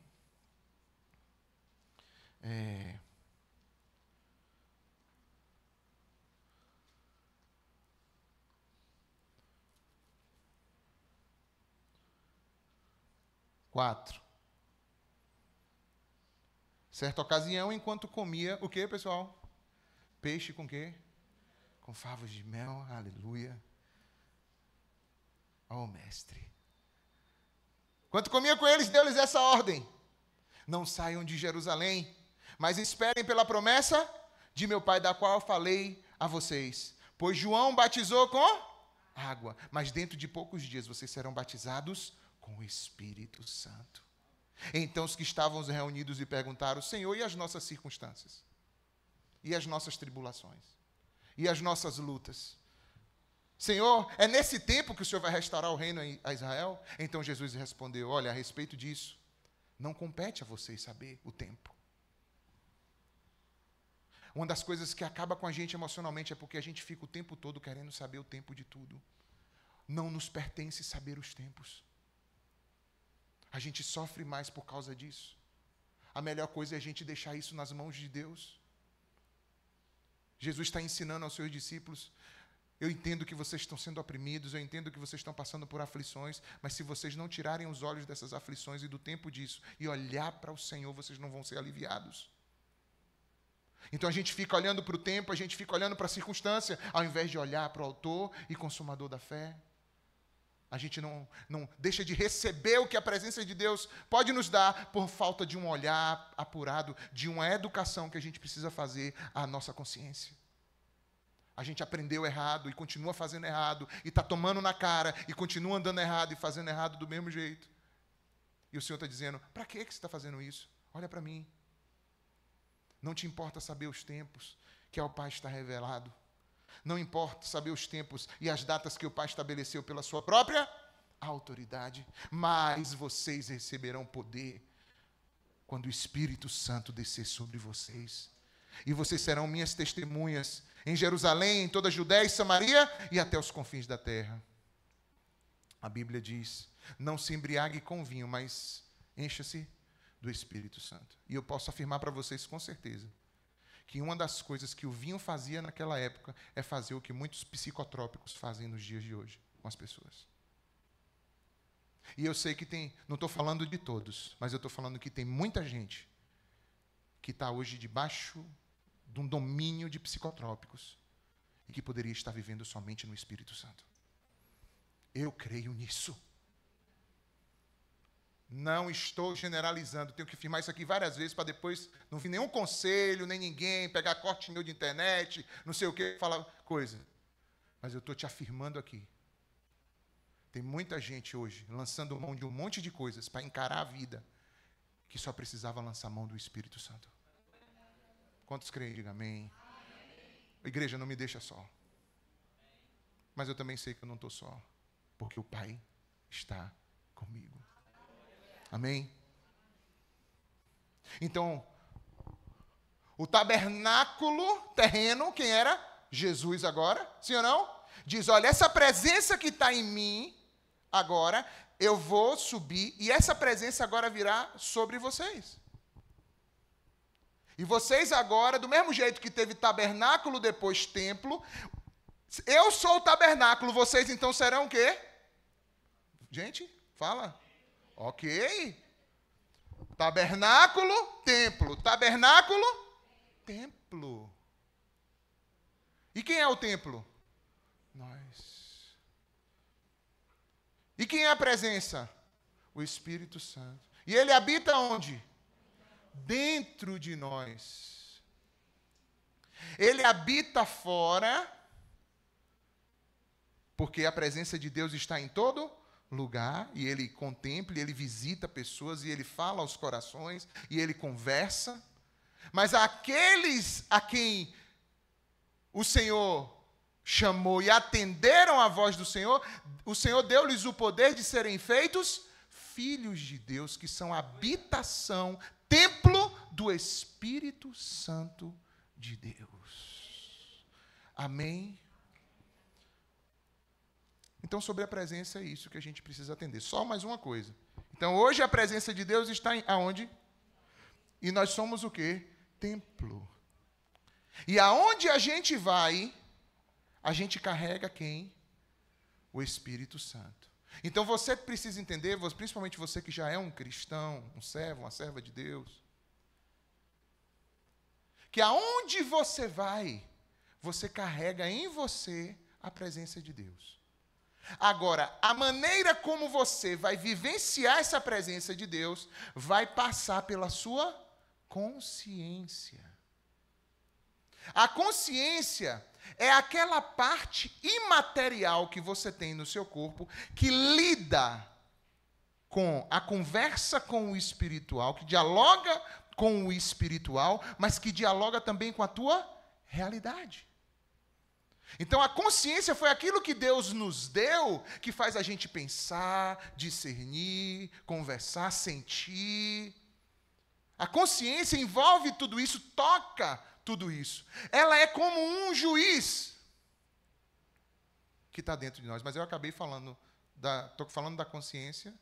Quatro. Certa ocasião, enquanto comia, o que, pessoal? Peixe com quê? Com favos de mel, aleluia. Oh, mestre. Enquanto comia com eles, deu-lhes essa ordem: não saiam de Jerusalém, mas esperem pela promessa de meu Pai, da qual eu falei a vocês. Pois João batizou com água, mas dentro de poucos dias vocês serão batizados com o Espírito Santo. Então os que estavam reunidos lhe perguntaram: Senhor, e as nossas circunstâncias? E as nossas tribulações? E as nossas lutas? Senhor, é nesse tempo que o Senhor vai restaurar o reino a Israel? Então Jesus respondeu: olha, a respeito disso, não compete a vocês saber o tempo. Uma das coisas que acaba com a gente emocionalmente é porque a gente fica o tempo todo querendo saber o tempo de tudo. Não nos pertence saber os tempos. A gente sofre mais por causa disso. A melhor coisa é a gente deixar isso nas mãos de Deus. Jesus está ensinando aos seus discípulos: eu entendo que vocês estão sendo oprimidos, eu entendo que vocês estão passando por aflições, mas se vocês não tirarem os olhos dessas aflições e do tempo disso e olhar para o Senhor, vocês não vão ser aliviados. Então a gente fica olhando para o tempo, a gente fica olhando para a circunstância, ao invés de olhar para o autor e consumador da fé. A gente não deixa de receber o que a presença de Deus pode nos dar por falta de um olhar apurado, de uma educação que a gente precisa fazer à nossa consciência. A gente aprendeu errado e continua fazendo errado, e está tomando na cara, e continua andando errado e fazendo errado do mesmo jeito. E o Senhor está dizendo: para que você está fazendo isso? Olha para mim. Não te importa saber os tempos que ao Pai está revelado. Não importa saber os tempos e as datas que o Pai estabeleceu pela sua própria autoridade, mas vocês receberão poder quando o Espírito Santo descer sobre vocês. E vocês serão minhas testemunhas em Jerusalém, em toda a Judéia e Samaria e até os confins da terra. A Bíblia diz: não se embriague com vinho, mas encha-se do Espírito Santo. E eu posso afirmar para vocês com certeza que uma das coisas que o vinho fazia naquela época é fazer o que muitos psicotrópicos fazem nos dias de hoje com as pessoas. E eu sei que tem, não estou falando de todos, mas eu estou falando que tem muita gente que está hoje debaixo de um domínio de psicotrópicos e que poderia estar vivendo somente no Espírito Santo. Eu creio nisso. Não estou generalizando, tenho que firmar isso aqui várias vezes para depois não vir nenhum conselho, nem ninguém, pegar corte meu de internet, não sei o que, falar coisa. Mas eu estou te afirmando aqui. Tem muita gente hoje lançando mão de um monte de coisas para encarar a vida, que só precisava lançar mão do Espírito Santo. Quantos creem? Diga amém. Igreja, não me deixa só. Mas eu também sei que eu não estou só, porque o Pai está comigo. Amém? Então, o tabernáculo terreno, quem era? Jesus agora, sim ou não? Diz, olha, essa presença que está em mim, agora, eu vou subir, e essa presença agora virá sobre vocês. E vocês agora, do mesmo jeito que teve tabernáculo, depois templo, eu sou o tabernáculo, vocês então serão o quê? Gente, fala. Ok. Tabernáculo, templo. Tabernáculo, templo. E quem é o templo? Nós. E quem é a presença? O Espírito Santo. E ele habita onde? Dentro de nós. Ele habita fora, porque a presença de Deus está em todo lugar, e ele contempla, e ele visita pessoas, e ele fala aos corações, e ele conversa. Mas aqueles a quem o Senhor chamou e atenderam a voz do Senhor, o Senhor deu-lhes o poder de serem feitos filhos de Deus, que são habitação, templo do Espírito Santo de Deus. Amém? Então, sobre a presença, é isso que a gente precisa atender. Só mais uma coisa. Então, hoje a presença de Deus está aonde? E nós somos o quê? Templo. E aonde a gente vai, a gente carrega quem? O Espírito Santo. Então, você precisa entender, principalmente você que já é um cristão, um servo, uma serva de Deus, que aonde você vai, você carrega em você a presença de Deus. Agora, a maneira como você vai vivenciar essa presença de Deus vai passar pela sua consciência. A consciência é aquela parte imaterial que você tem no seu corpo que lida com a conversa com o espiritual, que dialoga com o espiritual, mas que dialoga também com a tua realidade. Então, a consciência foi aquilo que Deus nos deu, que faz a gente pensar, discernir, conversar, sentir. A consciência envolve tudo isso, toca tudo isso. Ela é como um juiz que está dentro de nós. Mas eu acabei falando, estou falando da consciência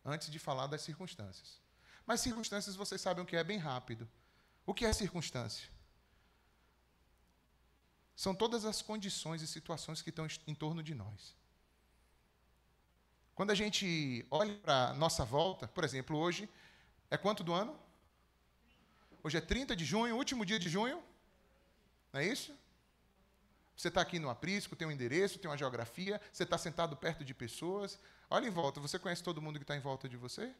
antes de falar das circunstâncias. Mas circunstâncias, vocês sabem o que é, bem rápido. O que é circunstância? São todas as condições e situações que estão em torno de nós. Quando a gente olha para a nossa volta, por exemplo, hoje é quanto do ano? Hoje é 30 de junho, último dia de junho. Não é isso? Você está aqui no aprisco, tem um endereço, tem uma geografia, você está sentado perto de pessoas. Olha em volta, você conhece todo mundo que está em volta de você?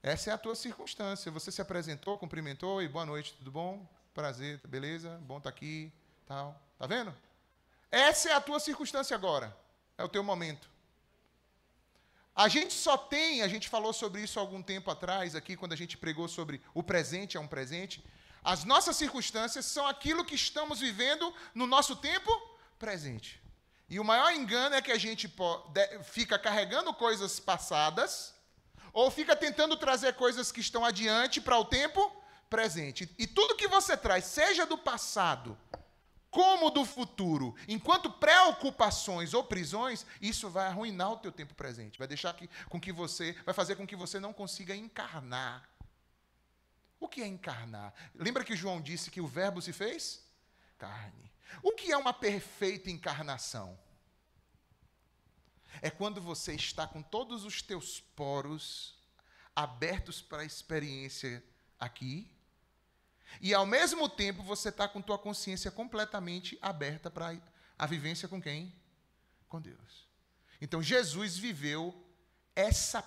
Essa é a tua circunstância. Você se apresentou, cumprimentou, e boa noite, tudo bom? Prazer, beleza? Bom estar aqui. Tá vendo? Essa é a tua circunstância agora. É o teu momento. A gente falou sobre isso há algum tempo atrás, aqui, quando a gente pregou sobre o presente é um presente. As nossas circunstâncias são aquilo que estamos vivendo no nosso tempo presente. E o maior engano é que a gente fica carregando coisas passadas, ou fica tentando trazer coisas que estão adiante para o tempo presente. E tudo que você traz, seja do passado, como do futuro, enquanto preocupações ou prisões, isso vai arruinar o teu tempo presente, vai fazer com que você não consiga encarnar O que é encarnar? Lembra que João disse que o verbo se fez carne. O que é uma perfeita encarnação? É quando você está com todos os teus poros abertos para a experiência aqui, e ao mesmo tempo você está com tua consciência completamente aberta para a vivência com quem? Com Deus. Então Jesus viveu essa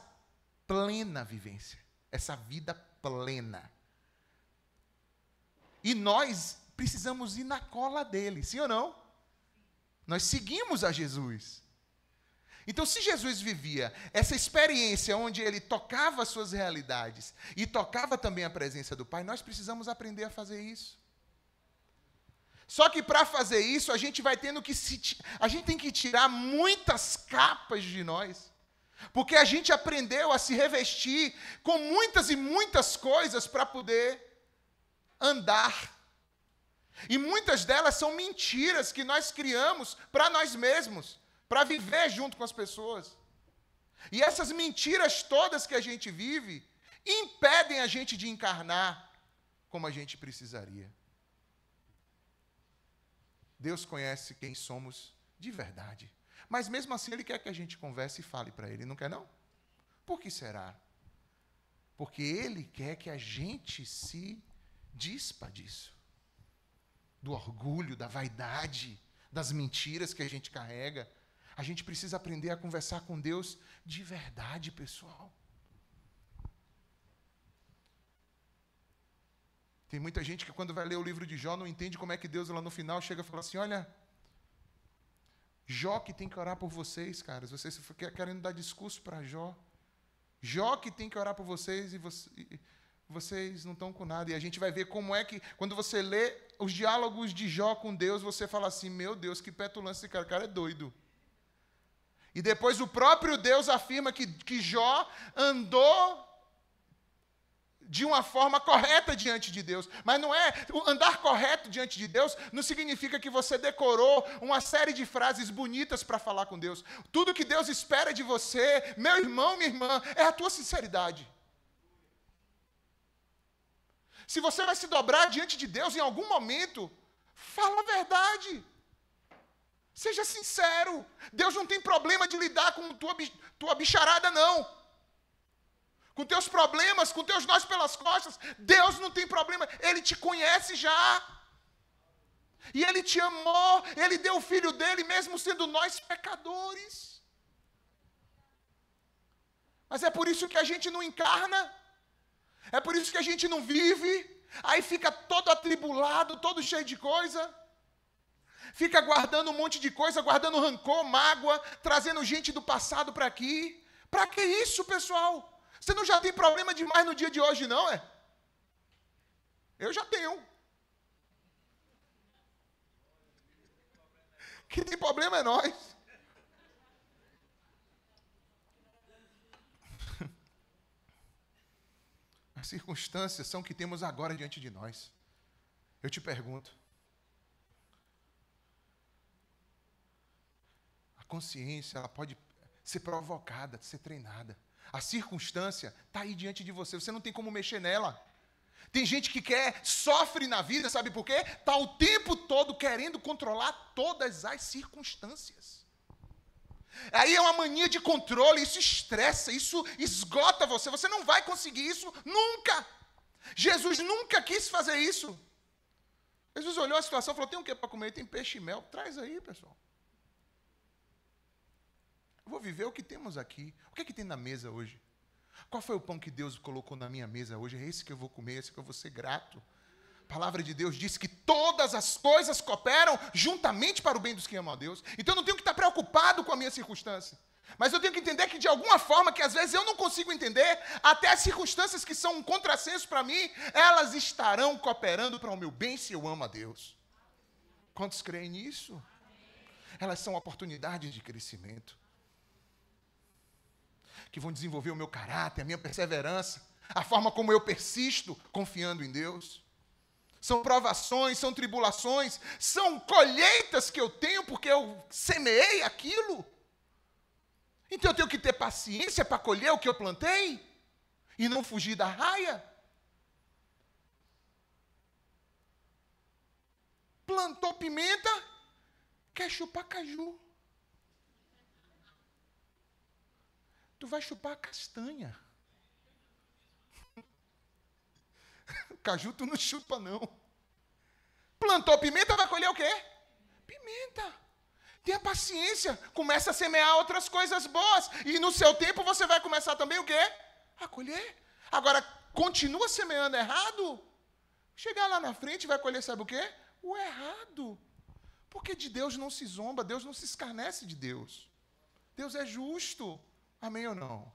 plena vivência, essa vida plena. E nós precisamos ir na cola dele, sim ou não? Nós seguimos a Jesus. Então, se Jesus vivia essa experiência onde ele tocava as suas realidades e tocava também a presença do Pai, nós precisamos aprender a fazer isso. Só que para fazer isso, a gente tem que tirar muitas capas de nós. Porque a gente aprendeu a se revestir com muitas e muitas coisas para poder andar. E muitas delas são mentiras que nós criamos para nós mesmos, para viver junto com as pessoas. E essas mentiras todas que a gente vive impedem a gente de encarnar como a gente precisaria. Deus conhece quem somos de verdade. Mas mesmo assim Ele quer que a gente converse e fale para Ele. Não quer não? Por que será? Porque Ele quer que a gente se dispa disso. Do orgulho, da vaidade, das mentiras que a gente carrega. A gente precisa aprender a conversar com Deus de verdade, pessoal. Tem muita gente que quando vai ler o livro de Jó não entende como é que Deus lá no final chega e fala assim, olha, Jó que tem que orar por vocês, caras. Vocês querendo dar discurso para Jó. Jó que tem que orar por vocês e vocês não estão com nada. E a gente vai ver como é que, quando você lê os diálogos de Jó com Deus, você fala assim, meu Deus, que petulância esse cara, o cara é doido. E depois o próprio Deus afirma que Jó andou de uma forma correta diante de Deus. Mas não é, andar correto diante de Deus não significa que você decorou uma série de frases bonitas para falar com Deus. Tudo que Deus espera de você, meu irmão, minha irmã, é a tua sinceridade. Se você vai se dobrar diante de Deus em algum momento, fala a verdade. Seja sincero. Deus não tem problema de lidar com tua bicharada, não. Com teus problemas, com teus nós pelas costas. Deus não tem problema. Ele te conhece já. E Ele te amou. Ele deu o Filho dEle, mesmo sendo nós pecadores. Mas é por isso que a gente não encarna. É por isso que a gente não vive. Aí fica todo atribulado, todo cheio de coisa. Fica guardando um monte de coisa, guardando rancor, mágoa, trazendo gente do passado para aqui. Para que isso, pessoal? Você não já tem problema demais no dia de hoje, não, é? Eu já tenho. Quem tem problema é nós. As circunstâncias são o que temos agora diante de nós. Eu te pergunto. A consciência, ela pode ser provocada, ser treinada. A circunstância está aí diante de você. Você não tem como mexer nela. Tem gente que sofre na vida, sabe por quê? Está o tempo todo querendo controlar todas as circunstâncias. Aí é uma mania de controle, isso estressa, isso esgota você. Você não vai conseguir isso nunca. Jesus nunca quis fazer isso. Jesus olhou a situação e falou, tem o que para comer? Tem peixe e mel. Traz aí, pessoal. Eu vou viver o que temos aqui. O que é que tem na mesa hoje? Qual foi o pão que Deus colocou na minha mesa hoje? É esse que eu vou comer, esse que eu vou ser grato. A palavra de Deus diz que todas as coisas cooperam juntamente para o bem dos que amam a Deus. Então eu não tenho que estar preocupado com a minha circunstância. Mas eu tenho que entender que de alguma forma, que às vezes eu não consigo entender, até as circunstâncias que são um contrassenso para mim, elas estarão cooperando para o meu bem se eu amo a Deus. Quantos creem nisso? Elas são oportunidades de crescimento. Que vão desenvolver o meu caráter, a minha perseverança, a forma como eu persisto confiando em Deus. São provações, são tribulações, são colheitas que eu tenho porque eu semeei aquilo. Então eu tenho que ter paciência para colher o que eu plantei e não fugir da raia. Plantou pimenta, quer chupar caju. Tu vai chupar castanha. Caju tu não chupa, não. Plantou pimenta, vai colher o quê? Pimenta. Tenha paciência. Começa a semear outras coisas boas. E no seu tempo você vai começar também o quê? A colher. Agora, continua semeando errado. Chegar lá na frente vai colher, sabe o quê? O errado. Porque de Deus não se zomba, Deus não se escarnece de Deus. Deus é justo. Amém ou não?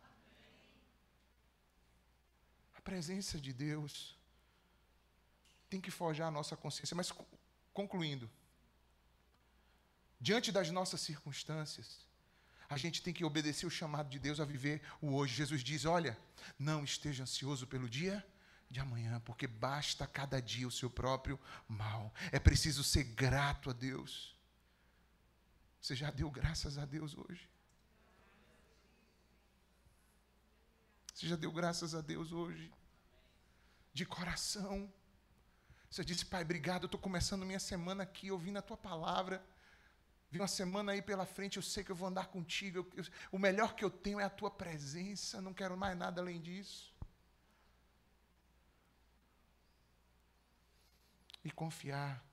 A presença de Deus tem que forjar a nossa consciência. Mas, concluindo, diante das nossas circunstâncias, a gente tem que obedecer o chamado de Deus a viver o hoje. Jesus diz, olha, não esteja ansioso pelo dia de amanhã, porque basta cada dia o seu próprio mal. É preciso ser grato a Deus. Você já deu graças a Deus hoje? Você já deu graças a Deus hoje? De coração. Você disse, Pai, obrigado, eu estou começando minha semana aqui, ouvindo a Tua palavra. Vi uma semana aí pela frente, eu sei que eu vou andar contigo. O melhor que eu tenho é a Tua presença, não quero mais nada além disso. E confiar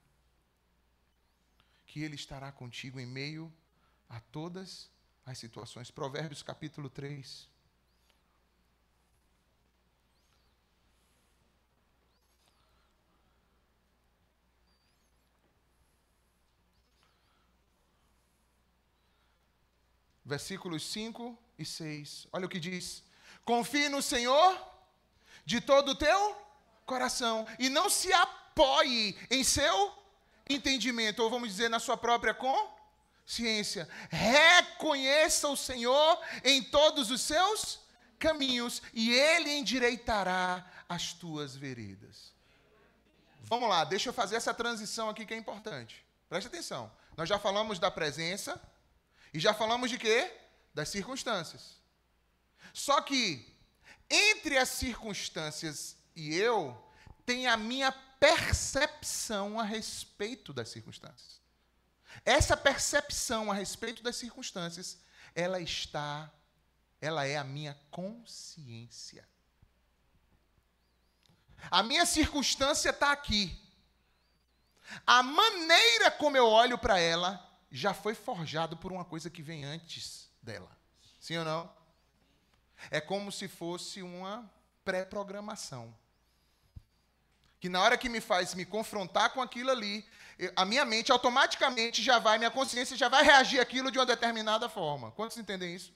que Ele estará contigo em meio a todas as situações. Provérbios capítulo 3. Versículos 5 e 6. Olha o que diz. Confie no Senhor de todo o teu coração e não se apoie em seu entendimento, ou vamos dizer, na sua própria consciência. Reconheça o Senhor em todos os seus caminhos e Ele endireitará as tuas veredas. Vamos lá, deixa eu fazer essa transição aqui que é importante. Preste atenção. Nós já falamos da presença e já falamos de quê? Das circunstâncias. Só que entre as circunstâncias e eu, tem a minha percepção a respeito das circunstâncias. Essa percepção a respeito das circunstâncias, ela é a minha consciência. A minha circunstância está aqui. A maneira como eu olho para ela já foi forjado por uma coisa que vem antes dela. Sim ou não? É como se fosse uma pré-programação. Que na hora que me faz me confrontar com aquilo ali, a minha mente automaticamente minha consciência já vai reagir àquilo de uma determinada forma. Quantos entendem isso?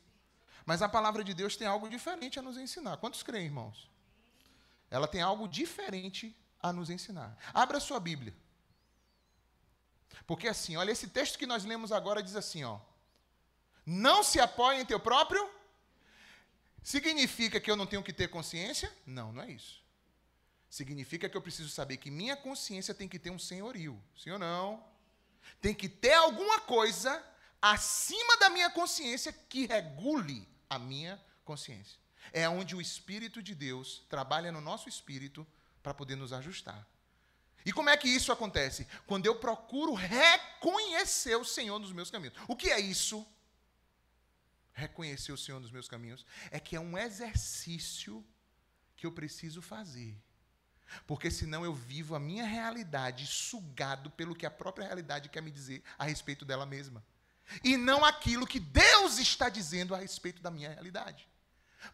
Mas a palavra de Deus tem algo diferente a nos ensinar. Quantos creem, irmãos? Ela tem algo diferente a nos ensinar. Abra a sua Bíblia. Porque assim, olha, esse texto que nós lemos agora diz assim, ó. Não se apoie em teu próprio. Significa que eu não tenho que ter consciência? Não, não é isso. Significa que eu preciso saber que minha consciência tem que ter um senhorio. Sim ou não? Tem que ter alguma coisa acima da minha consciência que regule a minha consciência. É onde o Espírito de Deus trabalha no nosso espírito para poder nos ajustar. E como é que isso acontece? Quando eu procuro reconhecer o Senhor nos meus caminhos. O que é isso? Reconhecer o Senhor nos meus caminhos é que é um exercício que eu preciso fazer. Porque senão eu vivo a minha realidade sugado pelo que a própria realidade quer me dizer a respeito dela mesma. E não aquilo que Deus está dizendo a respeito da minha realidade.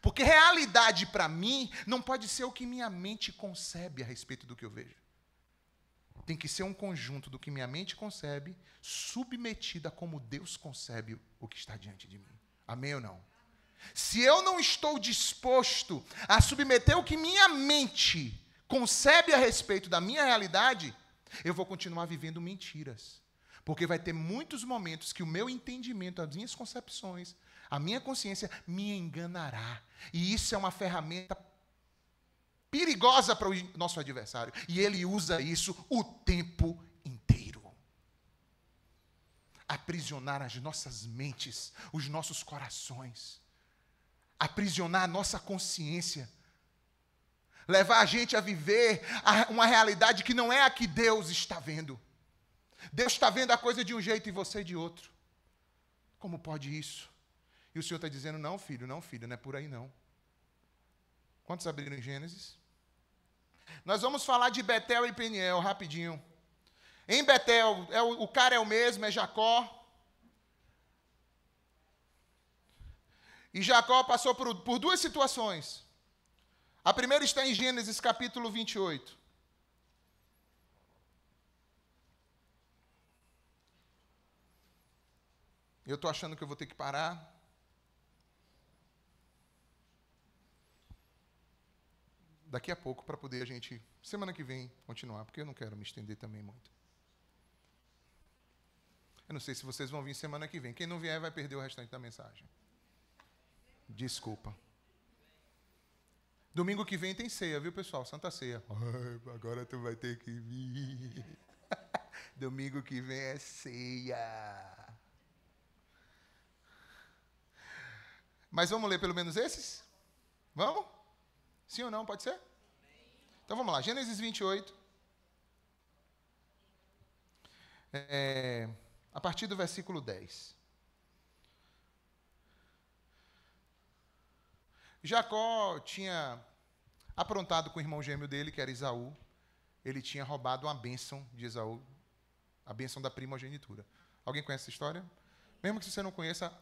Porque realidade para mim não pode ser o que minha mente concebe a respeito do que eu vejo. Tem que ser um conjunto do que minha mente concebe, submetida como Deus concebe o que está diante de mim. Amém ou não? Se eu não estou disposto a submeter o que minha mente concebe a respeito da minha realidade, eu vou continuar vivendo mentiras. Porque vai ter muitos momentos que o meu entendimento, as minhas concepções, a minha consciência me enganará. E isso é uma ferramenta perigosa para o nosso adversário. E ele usa isso o tempo inteiro. Aprisionar as nossas mentes, os nossos corações. Aprisionar a nossa consciência. Levar a gente a viver uma realidade que não é a que Deus está vendo. Deus está vendo a coisa de um jeito e você de outro. Como pode isso? E o Senhor está dizendo, não, filho, não é por aí não. Quantos abriram em Gênesis? Nós vamos falar de Betel e Peniel, rapidinho. Em Betel, o cara é o mesmo, é Jacó. E Jacó passou por duas situações. A primeira está em Gênesis capítulo 28. Eu estou achando que eu vou ter que parar. Daqui a pouco, para poder a gente, semana que vem, continuar, porque eu não quero me estender também muito. Eu não sei se vocês vão vir semana que vem. Quem não vier vai perder o restante da mensagem. Desculpa. Domingo que vem tem ceia, viu, pessoal? Santa Ceia. Ai, agora tu vai ter que vir. Domingo que vem é ceia. Mas vamos ler pelo menos esses? Vamos? Sim ou não? Pode ser? Então vamos lá. Gênesis 28. A partir do versículo 10. Jacó tinha aprontado com o irmão gêmeo dele, que era Esaú. Ele tinha roubado uma bênção de Esaú, a bênção da primogenitura. Alguém conhece essa história? Mesmo que você não conheça,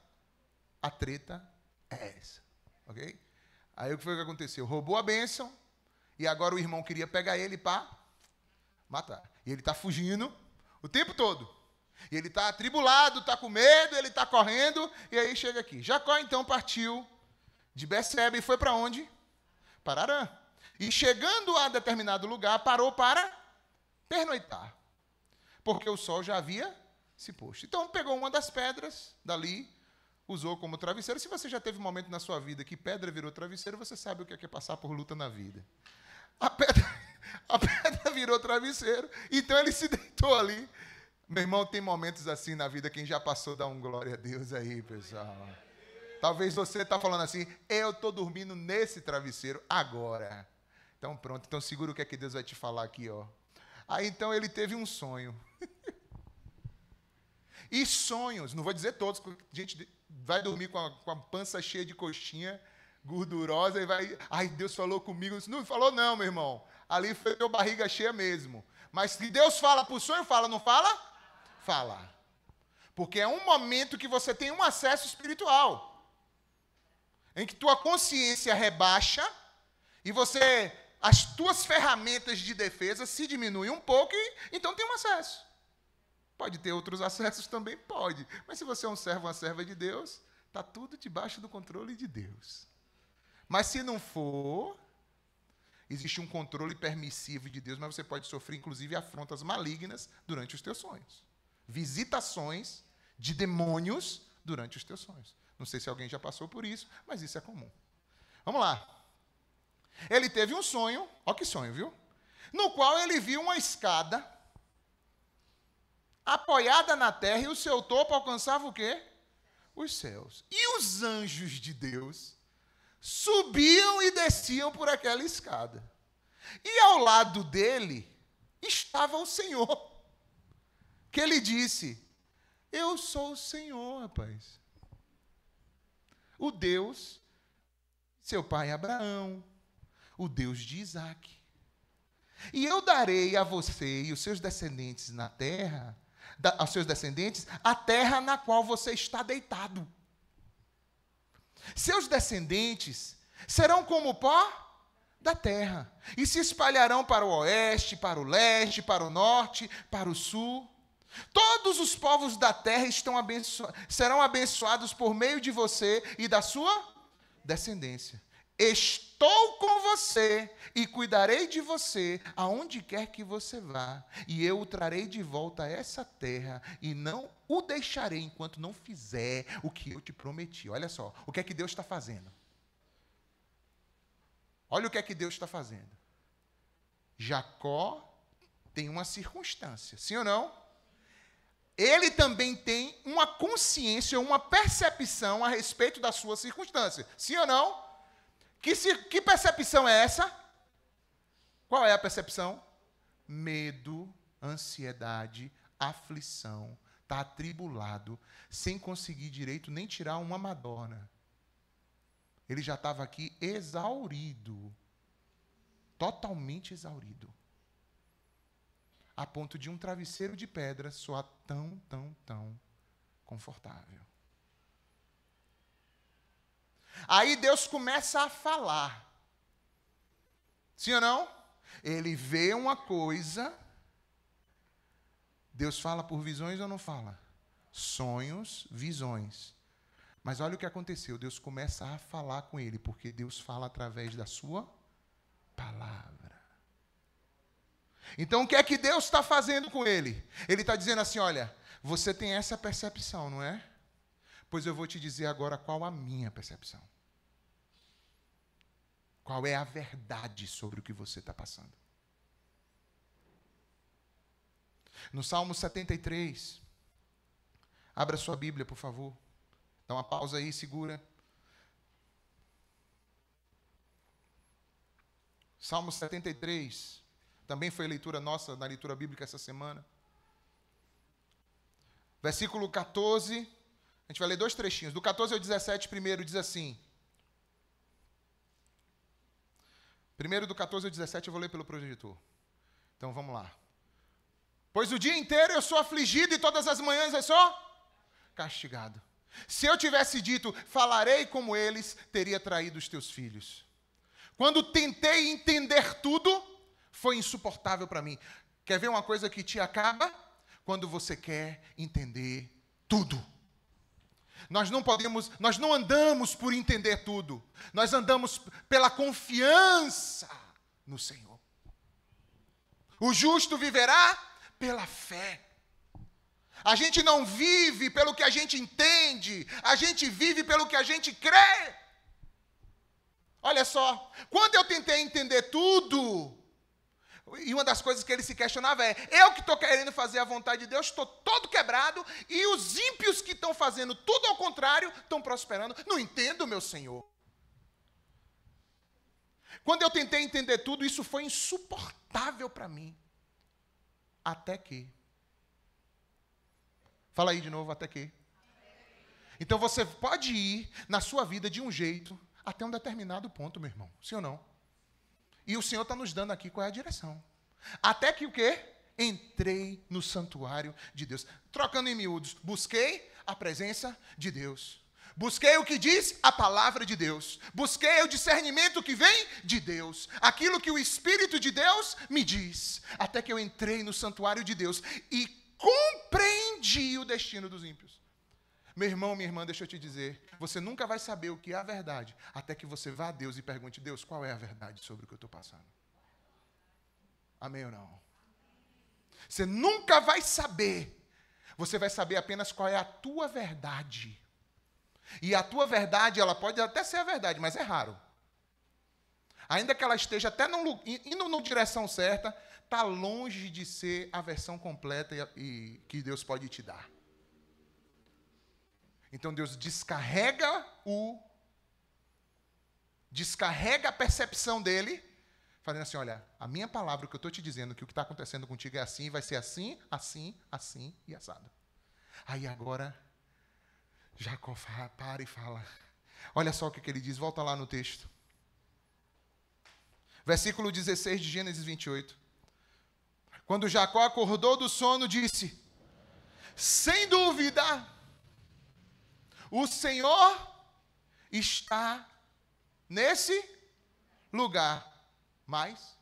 a treta é essa. Ok? Aí o que foi que aconteceu? Roubou a bênção e agora o irmão queria pegar ele para matar. E ele está fugindo o tempo todo. E ele está atribulado, está com medo, ele está correndo. E aí chega aqui. Jacó então partiu de Berseba e foi para onde? Para Harã. E chegando a determinado lugar, parou para pernoitar. Porque o sol já havia se posto. Então pegou uma das pedras dali, usou como travesseiro. Se você já teve um momento na sua vida que pedra virou travesseiro, você sabe o que é passar por luta na vida. A pedra virou travesseiro, então ele se deitou ali. Meu irmão, tem momentos assim na vida, quem já passou, dá um glória a Deus aí, pessoal. Talvez você está falando assim, eu estou dormindo nesse travesseiro agora. Então pronto, então segura o que é que Deus vai te falar aqui, ó. Aí então ele teve um sonho. E sonhos, não vou dizer todos, porque a gente vai dormir com a pança cheia de coxinha, gordurosa, e vai... Ai, Deus falou comigo. Não falou não, meu irmão. Ali foi teu barriga cheia mesmo. Mas se Deus fala para o sonho, fala, não fala? Fala. Porque é um momento que você tem um acesso espiritual. Em que tua consciência rebaixa e as tuas ferramentas de defesa se diminuem um pouco e então tem um acesso. Pode ter outros acessos também? Pode. Mas se você é um servo, uma serva de Deus, está tudo debaixo do controle de Deus. Mas se não for, existe um controle permissivo de Deus, mas você pode sofrer, inclusive, afrontas malignas durante os teus sonhos. Visitações de demônios durante os teus sonhos. Não sei se alguém já passou por isso, mas isso é comum. Vamos lá. Ele teve um sonho, olha que sonho, viu? No qual ele viu uma escada apoiada na terra e o seu topo alcançava o quê? Os céus. E os anjos de Deus subiam e desciam por aquela escada. E ao lado dele estava o Senhor, que ele disse, eu sou o Senhor, rapaz. O Deus, seu pai Abraão, o Deus de Isaac. E eu darei a você e os seus descendentes na terra, aos seus descendentes, a terra na qual você está deitado. Seus descendentes serão como o pó da terra, e se espalharão para o oeste, para o leste, para o norte, para o sul. Todos os povos da terra serão abençoados por meio de você e da sua descendência. Estou com você e cuidarei de você aonde quer que você vá, e eu o trarei de volta a essa terra e não o deixarei enquanto não fizer o que eu te prometi. Olha só, o que é que Deus está fazendo? Olha o que é que Deus está fazendo. Jacó tem uma circunstância, sim ou não? Ele também tem uma consciência, uma percepção a respeito da sua circunstância. Sim ou não? Que percepção é essa? Qual é a percepção? Medo, ansiedade, aflição, está atribulado, sem conseguir direito nem tirar uma madorna. Ele já estava aqui exaurido, totalmente exaurido, a ponto de um travesseiro de pedra soar tão, tão, tão confortável. Aí Deus começa a falar. Sim ou não? Ele vê uma coisa. Deus fala por visões ou não fala? Sonhos, visões. Mas olha o que aconteceu. Deus começa a falar com ele, porque Deus fala através da sua palavra. Então o que é que Deus está fazendo com ele? Ele está dizendo assim, olha, você tem essa percepção, não é? Pois eu vou te dizer agora qual a minha percepção. Qual é a verdade sobre o que você está passando. No Salmo 73, abra sua Bíblia, por favor. Dá uma pausa aí, segura. Salmo 73, também foi leitura nossa, na leitura bíblica essa semana. Versículo 14, a gente vai ler 2 trechinhos. Do 14 ao 17, primeiro diz assim. Primeiro do 14 ao 17 eu vou ler pelo projetor. Então vamos lá. Pois o dia inteiro eu sou afligido e todas as manhãs eu sou castigado. Se eu tivesse dito, falarei como eles, teria traído os teus filhos. Quando tentei entender tudo, foi insuportável para mim. Quer ver uma coisa que te acaba? Quando você quer entender tudo. Nós não andamos por entender tudo. Nós andamos pela confiança no Senhor. O justo viverá pela fé. A gente não vive pelo que a gente entende, a gente vive pelo que a gente crê. Olha só, quando eu tentei entender tudo, e uma das coisas que ele se questionava é, eu que estou querendo fazer a vontade de Deus, estou todo quebrado, e os ímpios que estão fazendo tudo ao contrário, estão prosperando. Não entendo, meu Senhor. Quando eu tentei entender tudo, isso foi insuportável para mim. Até que... Fala aí de novo, até que. Então você pode ir na sua vida de um jeito até um determinado ponto, meu irmão. Sim ou não? E o Senhor está nos dando aqui qual é a direção. Até que o quê? Entrei no santuário de Deus. Trocando em miúdos, busquei a presença de Deus. Busquei o que diz a palavra de Deus. Busquei o discernimento que vem de Deus. Aquilo que o Espírito de Deus me diz. Até que eu entrei no santuário de Deus e compreendi o destino dos ímpios. Meu irmão, minha irmã, deixa eu te dizer, você nunca vai saber o que é a verdade, até que você vá a Deus e pergunte, Deus, qual é a verdade sobre o que eu estou passando? Amém ou não? Você nunca vai saber, você vai saber apenas qual é a tua verdade. E a tua verdade, ela pode até ser a verdade, mas é raro. Ainda que ela esteja até indo na direção certa, está longe de ser a versão completa e que Deus pode te dar. Então Deus descarrega a percepção dele, fazendo assim, olha, a minha palavra, o que eu estou te dizendo, que o que está acontecendo contigo é assim, vai ser assim, assim, assim e assado. Aí agora, Jacó para e fala. Olha só o que ele diz, volta lá no texto. Versículo 16 de Gênesis 28. Quando Jacó acordou do sono, disse, sem dúvida, o Senhor está nesse lugar. Mas,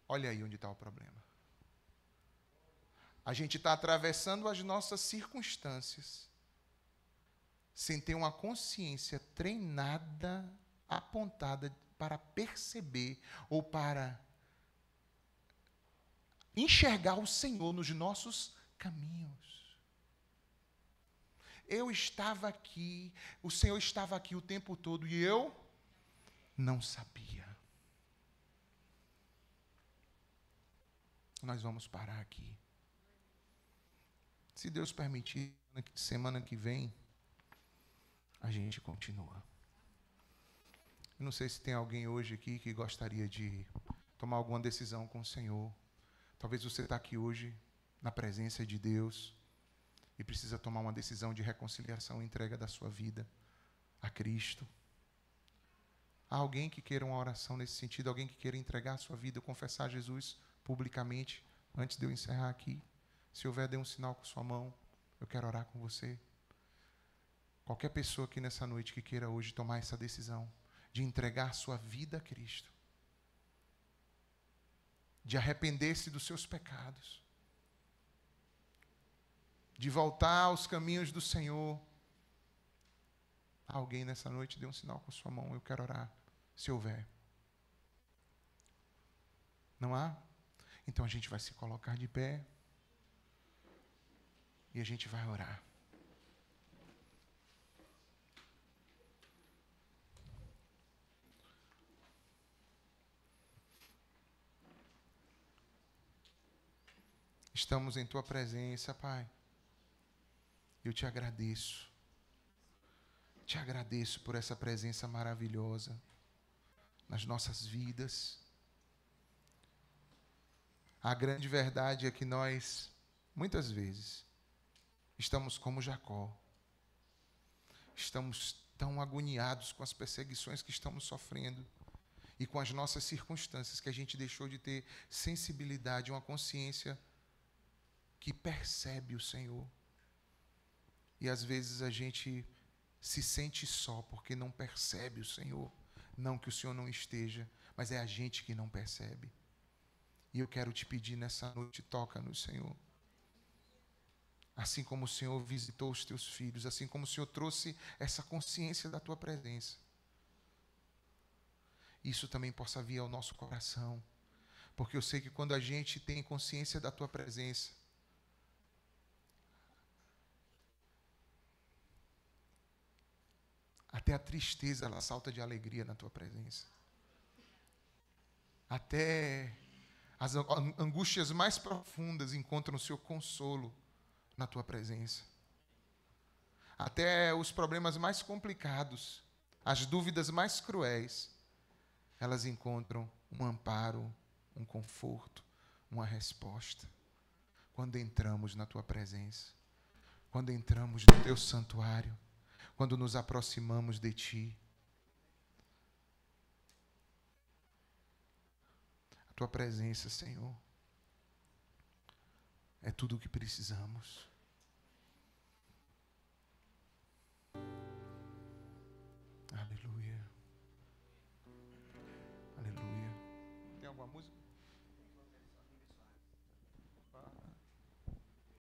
olha aí onde está o problema. A gente está atravessando as nossas circunstâncias sem ter uma consciência treinada, apontada para perceber ou para enxergar o Senhor nos nossos caminhos. Eu estava aqui, o Senhor estava aqui o tempo todo e eu não sabia. Nós vamos parar aqui. Se Deus permitir, semana que vem, a gente continua. Eu não sei se tem alguém hoje aqui que gostaria de tomar alguma decisão com o Senhor. Talvez você está aqui hoje, na presença de Deus e precisa tomar uma decisão de reconciliação e entrega da sua vida a Cristo. Há alguém que queira uma oração nesse sentido, alguém que queira entregar a sua vida, confessar Jesus publicamente, antes de eu encerrar aqui? Se houver, dê um sinal com sua mão, eu quero orar com você. Qualquer pessoa aqui nessa noite que queira hoje tomar essa decisão de entregar sua vida a Cristo, de arrepender-se dos seus pecados, de voltar aos caminhos do Senhor. Alguém nessa noite, dê um sinal com sua mão, eu quero orar, se houver. Não há? Então a gente vai se colocar de pé e a gente vai orar. Estamos em Tua presença, Pai. Eu te agradeço. Te agradeço por essa presença maravilhosa nas nossas vidas. A grande verdade é que nós, muitas vezes, estamos como Jacó. Estamos tão agoniados com as perseguições que estamos sofrendo e com as nossas circunstâncias que a gente deixou de ter sensibilidade, uma consciência que percebe o Senhor. E às vezes a gente se sente só porque não percebe o Senhor. Não que o Senhor não esteja, mas é a gente que não percebe. E eu quero te pedir nessa noite, toca-nos, Senhor. Assim como o Senhor visitou os teus filhos, assim como o Senhor trouxe essa consciência da tua presença, isso também possa vir ao nosso coração. Porque eu sei que quando a gente tem consciência da tua presença, até a tristeza ela salta de alegria na tua presença. Até as angústias mais profundas encontram o seu consolo na tua presença. Até os problemas mais complicados, as dúvidas mais cruéis, elas encontram um amparo, um conforto, uma resposta. Quando entramos na tua presença, quando entramos no teu santuário, quando nos aproximamos de ti. A tua presença, Senhor, é tudo o que precisamos. Aleluia. Aleluia. Tem alguma música?